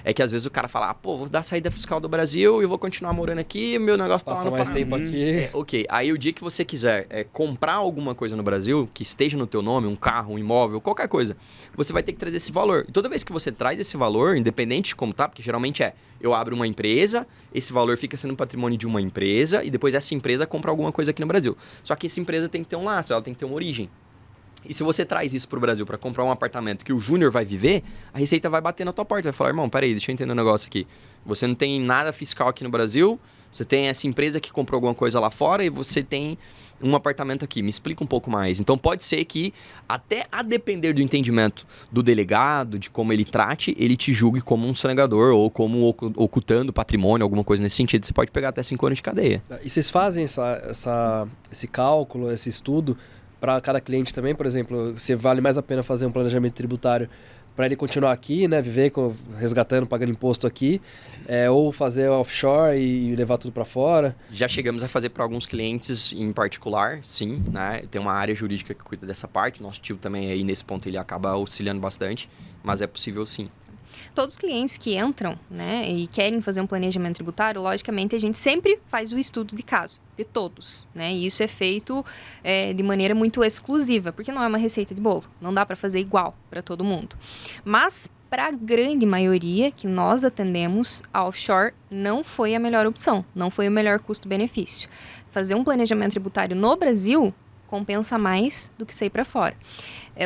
é que às vezes o cara fala, pô, vou dar saída fiscal do Brasil e eu vou continuar morando aqui, meu negócio tá lá Passa no mais Paraná. tempo aqui. Ok, aí o dia que você quiser comprar alguma coisa no Brasil, que esteja no teu nome, um carro, um imóvel, qualquer coisa, você vai ter que trazer esse valor. E toda vez que você traz esse valor, independente de como tá, porque geralmente eu abro uma empresa, esse valor fica sendo patrimônio de uma empresa, e depois essa empresa compra alguma coisa aqui no Brasil. Só que essa empresa tem que ter um lastro, ela tem que ter uma origem. E se você traz isso pro Brasil para comprar um apartamento que o Júnior vai viver, a Receita vai bater na tua porta, vai falar, irmão, peraí, deixa eu entender um negócio aqui. Você não tem nada fiscal aqui no Brasil, você tem essa empresa que comprou alguma coisa lá fora e você tem um apartamento aqui. Me explica um pouco mais. Então pode ser que, até a depender do entendimento do delegado, de como ele trate, ele te julgue como um sonegador ou como ocultando patrimônio, alguma coisa nesse sentido. Você pode pegar até 5 anos de cadeia. E vocês fazem esse cálculo, esse estudo para cada cliente também? Por exemplo, se vale mais a pena fazer um planejamento tributário para ele continuar aqui, né, viver resgatando, pagando imposto aqui, ou fazer offshore e levar tudo para fora? Já chegamos a fazer para alguns clientes em particular, sim, né? Tem uma área jurídica que cuida dessa parte. Nosso tio também aí nesse ponto ele acaba auxiliando bastante, mas é possível sim. Todos os clientes que entram, né, e querem fazer um planejamento tributário, logicamente a gente sempre faz o estudo de caso, de todos, né? E isso é feito de maneira muito exclusiva, porque não é uma receita de bolo, não dá para fazer igual para todo mundo. Mas para a grande maioria que nós atendemos, a offshore não foi a melhor opção, não foi o melhor custo-benefício. Fazer um planejamento tributário no Brasil compensa mais do que sair para fora.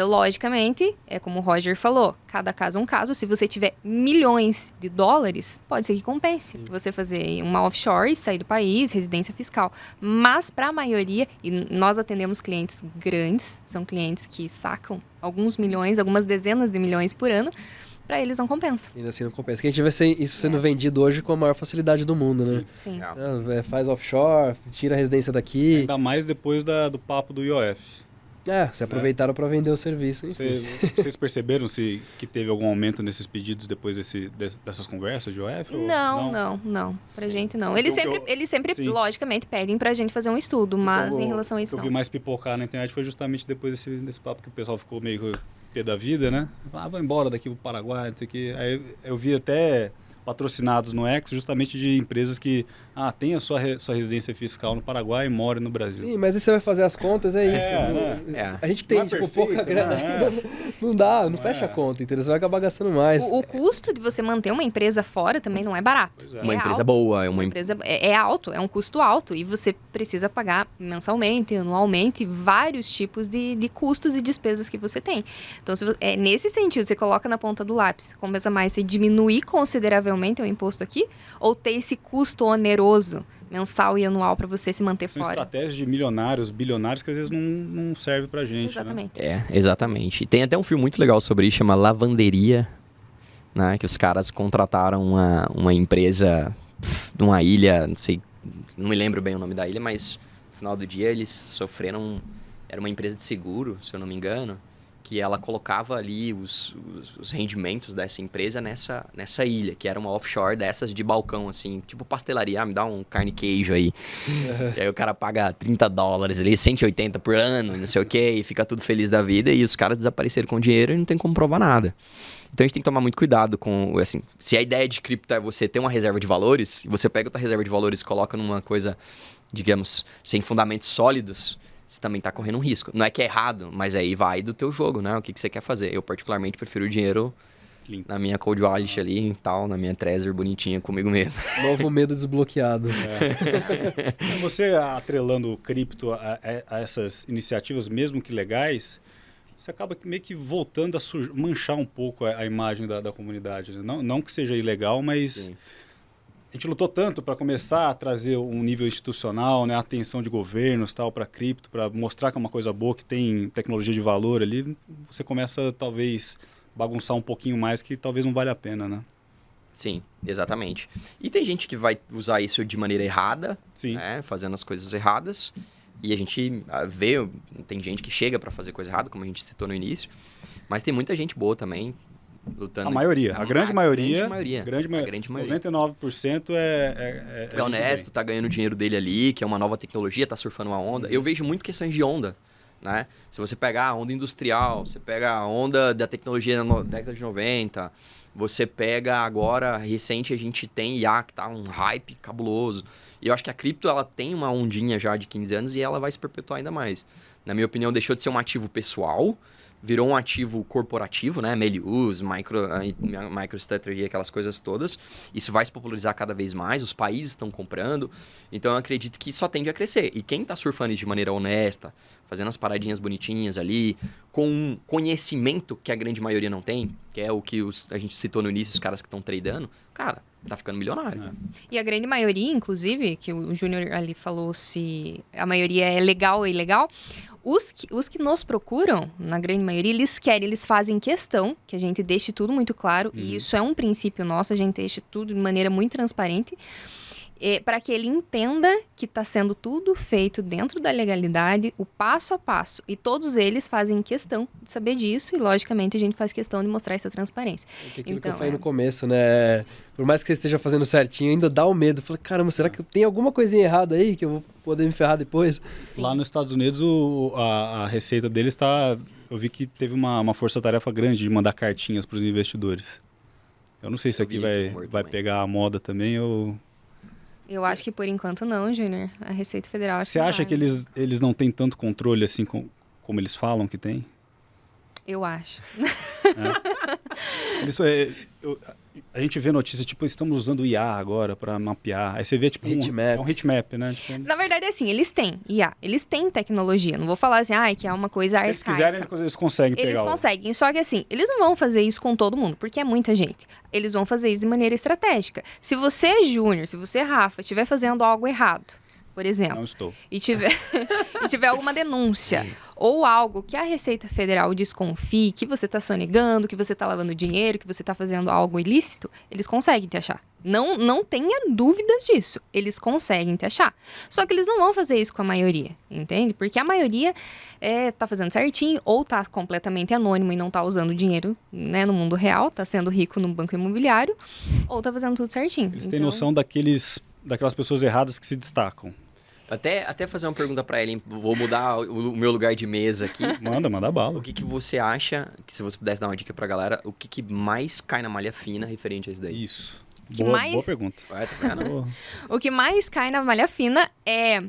Logicamente, é como o Roger falou, cada caso é um caso. Se você tiver milhões de dólares, pode ser que compense você fazer uma offshore e sair do país, residência fiscal. Mas para a maioria, e nós atendemos clientes grandes, são clientes que sacam alguns milhões, algumas dezenas de milhões por ano, para eles não compensa. Ainda assim não compensa. Que a gente vê isso sendo vendido hoje com a maior facilidade do mundo, né? Sim. Faz offshore, tira a residência daqui. Ainda mais depois do papo do IOF. Se aproveitaram para vender o serviço. Vocês perceberam que teve algum aumento nesses pedidos depois dessas conversas de IOF? Não. Pra gente não. Eles sempre logicamente, pedem pra gente fazer um estudo, mas em relação a isso não. O que eu vi mais pipocar na internet foi justamente depois desse papo que o pessoal ficou meio pé da vida, né? Vai embora daqui pro Paraguai, não sei o quê. Aí eu vi até patrocinados no X, justamente de empresas que tem a sua residência fiscal no Paraguai e mora no Brasil. Sim, mas aí você vai fazer as contas, é isso. A gente que tem pouca grana, não dá, não fecha a conta, entendeu? Você vai acabar gastando mais. O custo de você manter uma empresa fora também não é barato. Uma empresa boa. Uma empresa é alto, é um custo alto e você precisa pagar mensalmente, anualmente, vários tipos de custos e despesas que você tem. Então, nesse sentido, você coloca na ponta do lápis, compensa mais você diminuir consideravelmente o imposto aqui ou ter esse custo oneroso mensal e anual para você se manter São fora. Estratégias de milionários, bilionários que às vezes não serve pra gente. Exatamente. Né? Exatamente. E tem até um filme muito legal sobre isso, chama Lavanderia, né? Que os caras contrataram uma empresa numa ilha, não me lembro bem o nome da ilha, mas no final do dia eles sofreram. Era uma empresa de seguro, se eu não me engano, que ela colocava ali os rendimentos dessa empresa nessa ilha, que era uma offshore dessas de balcão, assim, tipo pastelaria, me dá um carne e queijo aí. E aí o cara paga $30 ali, 180 por ano, não sei o quê, e fica tudo feliz da vida, e os caras desapareceram com dinheiro e não tem como provar nada. Então a gente tem que tomar muito cuidado com, assim, se a ideia de cripto é você ter uma reserva de valores, e você pega a tua reserva de valores e coloca numa coisa, digamos, sem fundamentos sólidos, você também está correndo um risco. Não é que é errado, mas aí vai do teu jogo, né? O que você quer fazer. Eu, particularmente, prefiro o dinheiro na minha Cold Wallet ali e tal, na minha Trezor bonitinha comigo mesmo. Novo medo desbloqueado. Você atrelando o cripto a essas iniciativas, mesmo que legais, você acaba meio que voltando a manchar um pouco a imagem da comunidade. Né? Não que seja ilegal, mas... Sim. A gente lutou tanto para começar a trazer um nível institucional, né, a atenção de governos para cripto, para mostrar que é uma coisa boa, que tem tecnologia de valor ali. Você começa, talvez, bagunçar um pouquinho mais, que talvez não valha a pena, né? Sim, exatamente. E tem gente que vai usar isso de maneira errada, né, fazendo as coisas erradas. E a gente vê, tem gente que chega para fazer coisa errada, como a gente citou no início. Mas tem muita gente boa também. Lutando. A maioria, a grande maioria. 99% é honesto, tá ganhando o dinheiro dele ali, que é uma nova tecnologia, tá surfando uma onda. Eu vejo muito questões de onda né? Se você pegar a onda industrial, você pega a onda da tecnologia na década de 90, você pega agora, recente, a gente tem IA, que tá um hype cabuloso. E eu acho que a cripto, ela tem uma ondinha já de 15 anos e ela vai se perpetuar ainda mais. Na minha opinião, deixou de ser um ativo pessoal, virou um ativo corporativo, né? Melius, MicroStrategy, aquelas coisas todas. Isso vai se popularizar cada vez mais, os países estão comprando. Então, eu acredito que só tende a crescer. E quem tá surfando isso de maneira honesta, fazendo as paradinhas bonitinhas ali, com um conhecimento que a grande maioria não tem, que é o que a gente citou no início, os caras que estão tradando, cara, tá ficando milionário. E a grande maioria, inclusive, que o Júnior ali falou se a maioria é legal ou ilegal, os que nos procuram, na grande maioria, eles fazem questão que a gente deixe tudo muito claro, e isso é um princípio nosso, a gente deixa tudo de maneira muito transparente, para que ele entenda que está sendo tudo feito dentro da legalidade, o passo a passo. E todos eles fazem questão de saber disso e, logicamente, a gente faz questão de mostrar essa transparência. Aquilo que eu falei no começo, né? Por mais que você esteja fazendo certinho, ainda dá o medo. Falei, caramba, será que tem alguma coisinha errada aí que eu vou poder me ferrar depois? Sim. Lá nos Estados Unidos, a receita deles está... Eu vi que teve uma força-tarefa grande de mandar cartinhas para os investidores. Eu não sei se aqui vai pegar a moda também ou... Eu acho que por enquanto não, Júnior. A Receita Federal... Você acha que eles não têm tanto controle assim como eles falam que tem? Eu acho. A gente vê notícia, tipo, estamos usando o IA agora para mapear. Aí você vê, tipo, Heatmap. um heatmap, né? Tipo, Na verdade, é assim, eles têm IA, eles têm tecnologia. Não vou falar assim, que é uma coisa se arcaica. eles quiserem, eles conseguem pegar. Eles conseguem, só que assim, eles não vão fazer isso com todo mundo, porque é muita gente. Eles vão fazer isso de maneira estratégica. Se você, Júnior, se você, Rafa, estiver fazendo algo errado, por exemplo, Não estou. e tiver alguma denúncia ou algo que a Receita Federal desconfie, que você está sonegando, que você está lavando dinheiro, que você está fazendo algo ilícito, eles conseguem te achar. Não tenha dúvidas disso. Eles conseguem te achar. Só que eles não vão fazer isso com a maioria, entende? Porque a maioria tá fazendo certinho ou tá completamente anônimo e não tá usando dinheiro, né, no mundo real, tá sendo rico no banco imobiliário, ou tá fazendo tudo certinho. Eles têm noção daquelas pessoas erradas que se destacam. Até fazer uma pergunta pra ele, hein? Vou mudar o meu lugar de mesa aqui. Manda bala. O que você acha, que se você pudesse dar uma dica pra galera, o que mais cai na malha fina referente a isso daí? Isso. Que Boa mais- pergunta. Vai, tá vendo? O que mais cai na malha fina é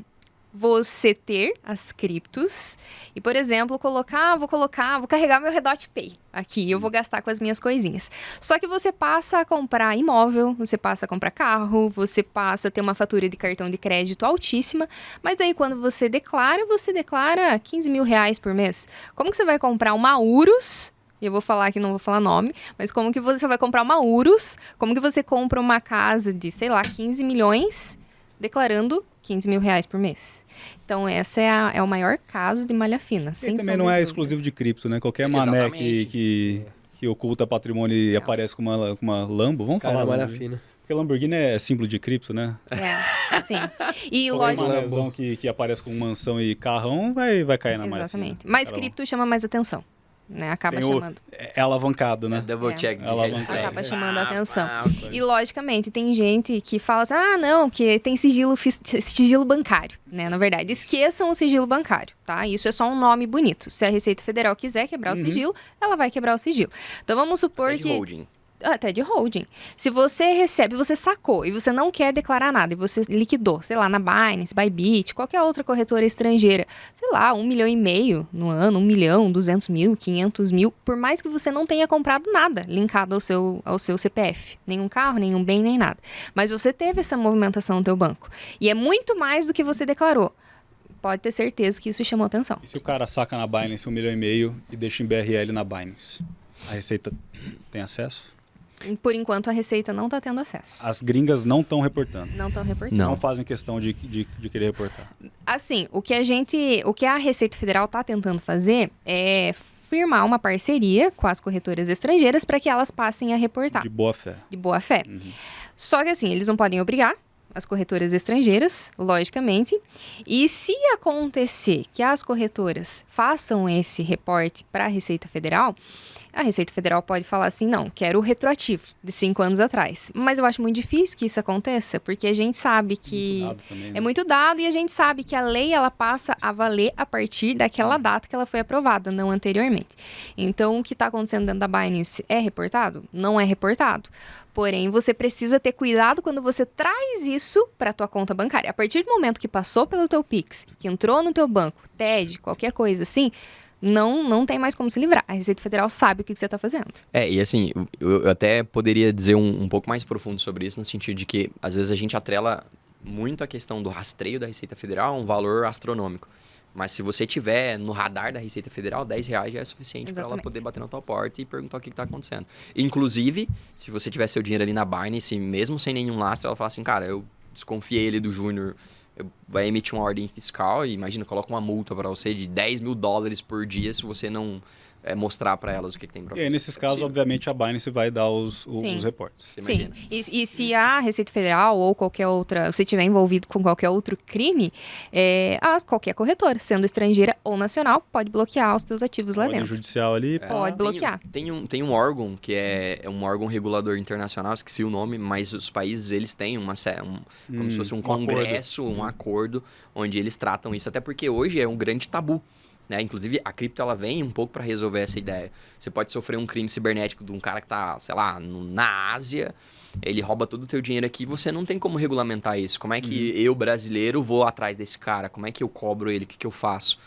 você ter as criptos e, por exemplo, vou carregar meu Redot Pay aqui e eu vou gastar com as minhas coisinhas. Só que você passa a comprar imóvel, você passa a comprar carro, você passa a ter uma fatura de cartão de crédito altíssima, mas aí quando você declara 15 mil reais por mês. Como que você vai comprar uma Urus? E eu vou falar aqui, não vou falar nome, mas como que você vai comprar uma Urus? Como que você compra uma casa de, 15 milhões declarando 15 mil reais por mês? Então, esse é o maior caso de malha fina. E também não é exclusivo de cripto, né? Qualquer mané Exatamente. que oculta patrimônio e aparece com uma Lambo, vamos Cara, falar malha Lambo. fina. Porque Lamborghini é símbolo de cripto, né? Sim. E Qualquer lógico... manézão que aparece com mansão e carrão vai cair na malha Exatamente. fina. Mas Cara, cripto chama mais atenção, né? Acaba tem chamando. É alavancado, né? Double check. Ela alavancada. Acaba chamando a atenção. ok. E, logicamente, tem gente que fala assim, não, que tem sigilo bancário, né? Na verdade, esqueçam o sigilo bancário, tá? Isso é só um nome bonito. Se a Receita Federal quiser quebrar o sigilo, ela vai quebrar o sigilo. Então, vamos supor Até de que... holding. Até de holding. Se você recebe, você sacou e você não quer declarar nada e você liquidou, sei lá, na Binance, Bybit, qualquer outra corretora estrangeira, sei lá, 1,5 milhão no ano, 1 milhão, 200 mil, 500 mil, por mais que você não tenha comprado nada linkado ao seu CPF, nenhum carro, nenhum bem, nem nada. Mas você teve essa movimentação no teu banco e é muito mais do que você declarou. Pode ter certeza que isso chamou atenção. E se o cara saca na Binance 1,5 milhão e deixa em BRL na Binance? A Receita tem acesso? Por enquanto, a Receita não está tendo acesso. As gringas não estão reportando. Não estão reportando. Não fazem questão de querer reportar. Assim, o que a Receita Federal está tentando fazer é firmar uma parceria com as corretoras estrangeiras para que elas passem a reportar. De boa fé. De boa fé. Só que assim, eles não podem obrigar as corretoras estrangeiras, logicamente. E se acontecer que as corretoras façam esse reporte para a Receita Federal, A Receita Federal pode falar assim, não, quero o retroativo de 5 anos atrás. Mas eu acho muito difícil que isso aconteça, porque a gente sabe que Muito dado também, né? é muito dado e a gente sabe que a lei ela passa a valer a partir daquela data que ela foi aprovada, não anteriormente. Então, o que está acontecendo dentro da Binance é reportado? Não é reportado. Porém, você precisa ter cuidado quando você traz isso para a tua conta bancária. A partir do momento que passou pelo teu Pix, que entrou no teu banco, TED, qualquer coisa assim, não tem mais como se livrar. A Receita Federal sabe o que você está fazendo. E assim, eu até poderia dizer um pouco mais profundo sobre isso, no sentido de que, às vezes, a gente atrela muito a questão do rastreio da Receita Federal a um valor astronômico. Mas se você tiver no radar da Receita Federal, R$10 já é suficiente para ela poder bater na tua porta e perguntar o que está acontecendo. Inclusive, se você tiver seu dinheiro ali na Binance, mesmo sem nenhum lastro, ela fala assim, cara, eu desconfiei ele do Júnior, vai emitir uma ordem fiscal e, imagina, coloca uma multa para você de $10 mil por dia se você não mostrar para elas o que tem para fazer. E aí, nesses casos, obviamente, a Binance vai dar os reportes. Sim, e se a Receita Federal ou qualquer outra, você estiver envolvido com qualquer outro crime, qualquer corretora, sendo estrangeira ou nacional, pode bloquear os seus ativos lá Ordem dentro. judicial ali. Pode bloquear. Tem um órgão que é um órgão regulador internacional, esqueci o nome, mas os países eles têm como se fosse um congresso, um acordo, onde eles tratam isso, até porque hoje é um grande tabu. Né? Inclusive, a cripto ela vem um pouco para resolver essa ideia. Você pode sofrer um crime cibernético de um cara que tá, sei lá, na Ásia, ele rouba todo o teu dinheiro aqui e você não tem como regulamentar isso. Como é que eu, brasileiro, vou atrás desse cara? Como é que eu cobro ele? O que eu faço?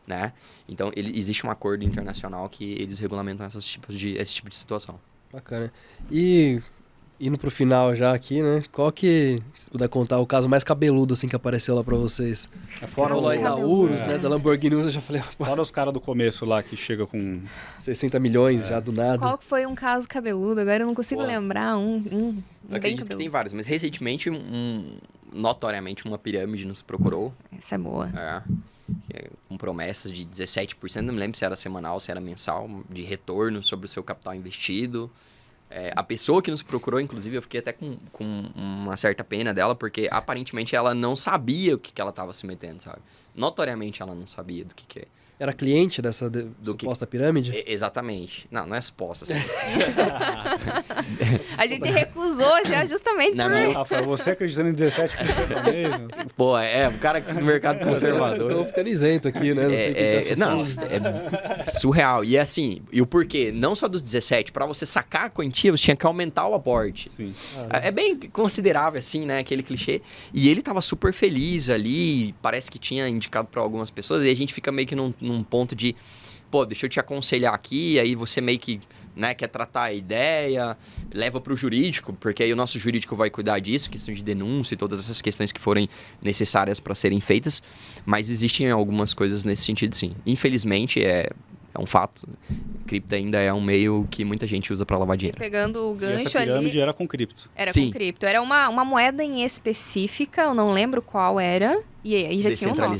Né? Então, existe um acordo internacional que eles regulamentam esse tipo de situação. Bacana. E indo pro final já aqui, né? Qual que, se puder contar, o caso mais cabeludo assim que apareceu lá pra vocês? Fora Você falou aí da Urus, né? Da Lamborghini Urus, eu já falei, Fora os caras do começo lá que chega com 60 milhões já do nada. Qual que foi um caso cabeludo? Agora eu não consigo lembrar um Eu bem acredito que cabeludo. tem vários, mas recentemente, notoriamente, uma pirâmide nos procurou. Essa é boa. Com promessas de 17%, não me lembro se era semanal, se era mensal, de retorno sobre o seu capital investido. A pessoa que nos procurou, inclusive, eu fiquei até com uma certa pena dela, porque aparentemente ela não sabia o que ela estava se metendo, sabe? Notoriamente ela não sabia do que é. Era cliente dessa suposta pirâmide? Exatamente. Não é suposta. Assim. A gente recusou já justamente por... Rafael, você acreditando em 17% mesmo? Pô, o cara aqui no mercado conservador. Eu tô ficando isento aqui, né? Não sei é surreal. E assim, e o porquê? Não só dos 17, para você sacar a quantia, você tinha que aumentar o aporte. Sim. É bem considerável, assim, né? Aquele clichê. E ele tava super feliz ali, parece que tinha indicado para algumas pessoas, e a gente fica meio que num ponto de, pô, deixa eu te aconselhar aqui, aí você meio que, né, quer tratar a ideia, leva pro jurídico, porque aí o nosso jurídico vai cuidar disso, questão de denúncia e todas essas questões que forem necessárias para serem feitas, mas existem algumas coisas nesse sentido, sim. Infelizmente, é um fato. Cripto ainda é um meio que muita gente usa para lavar dinheiro. Pegando o E gancho essa pirâmide ali... era com cripto. Era Sim. com cripto. Era uma moeda em específica, eu não lembro qual era. E aí já tinha um nome.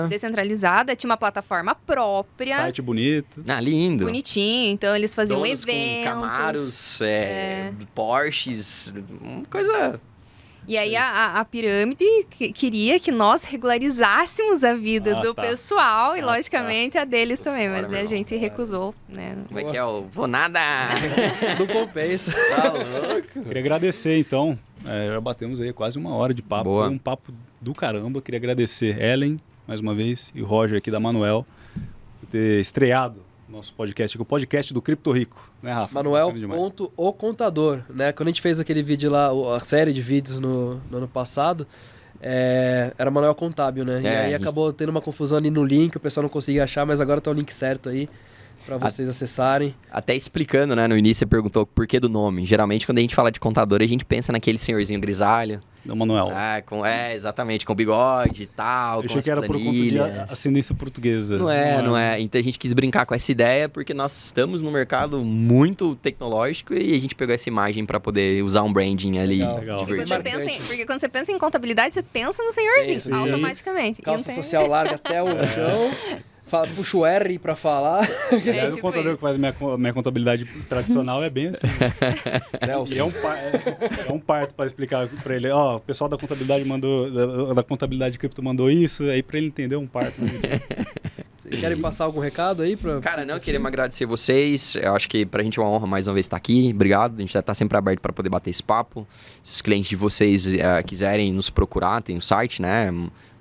Descentralizada. Tinha uma plataforma própria. Site bonito. Lindo. Bonitinho. Então eles faziam Donos eventos. com Camaros, Porsches, uma coisa... E aí a pirâmide queria que nós regularizássemos a vida do pessoal e, logicamente, a deles também. Mas a gente recusou, né? Como é que é? Eu vou nada! Não compensa. Tá louco? Queria agradecer, então. Já batemos aí quase 1 hora de papo. Boa. Foi um papo do caramba. Queria agradecer Ellen, mais uma vez, e o Roger aqui da Manuel, por ter estreado nosso podcast aqui, o podcast do Cripto Rico, né, Rafa? Manuel.o Contador, né? Quando a gente fez aquele vídeo lá, a série de vídeos no ano passado, era Manuel Contábil, né? E aí acabou tendo uma confusão ali no link, o pessoal não conseguia achar, mas agora tá o link certo aí para vocês acessarem. Até explicando, né? No início você perguntou por que do nome. Geralmente, quando a gente fala de contador, a gente pensa naquele senhorzinho grisalho. Do Manuel. Exatamente, com bigode e tal, Eu com achei as que era por conta de planilhas. ascendência portuguesa. Não é. Então a gente quis brincar com essa ideia porque nós estamos num mercado muito tecnológico e a gente pegou essa imagem para poder usar um branding ali. Legal. Porque quando você pensa em contabilidade, você pensa no senhorzinho, automaticamente. Calça social larga até o chão. Puxa o R pra falar. Aliás, o contador que faz minha contabilidade tradicional é bem assim. Celso. E é um parto para explicar para ele. O pessoal da contabilidade da contabilidade cripto mandou isso, aí para ele entender um parto. querem passar algum recado aí? Cara, não, eu queria agradecer vocês. Eu acho que pra gente é uma honra mais uma vez estar aqui. Obrigado. A gente tá sempre aberto para poder bater esse papo. Se os clientes de vocês quiserem nos procurar, tem o site, né?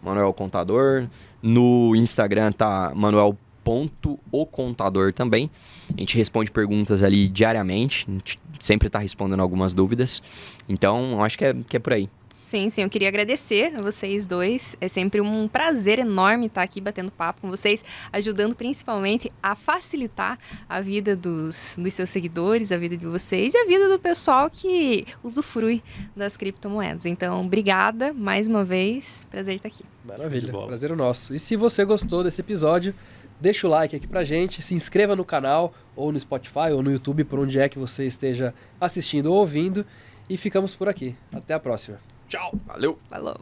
Manuel Contador. No Instagram tá manuel.ocontador também. A gente responde perguntas ali diariamente. A gente sempre tá respondendo algumas dúvidas. Então, eu acho que é por aí. Sim, eu queria agradecer a vocês dois. É sempre um prazer enorme estar aqui batendo papo com vocês, ajudando principalmente a facilitar a vida dos seus seguidores, a vida de vocês e a vida do pessoal que usufrui das criptomoedas. Então, obrigada mais uma vez. Prazer estar aqui. Maravilha, prazer é nosso. E se você gostou desse episódio, deixa o like aqui pra gente, se inscreva no canal, ou no Spotify, ou no YouTube, por onde é que você esteja assistindo ou ouvindo. E ficamos por aqui. Até a próxima. Tchau. Valeu. Falou.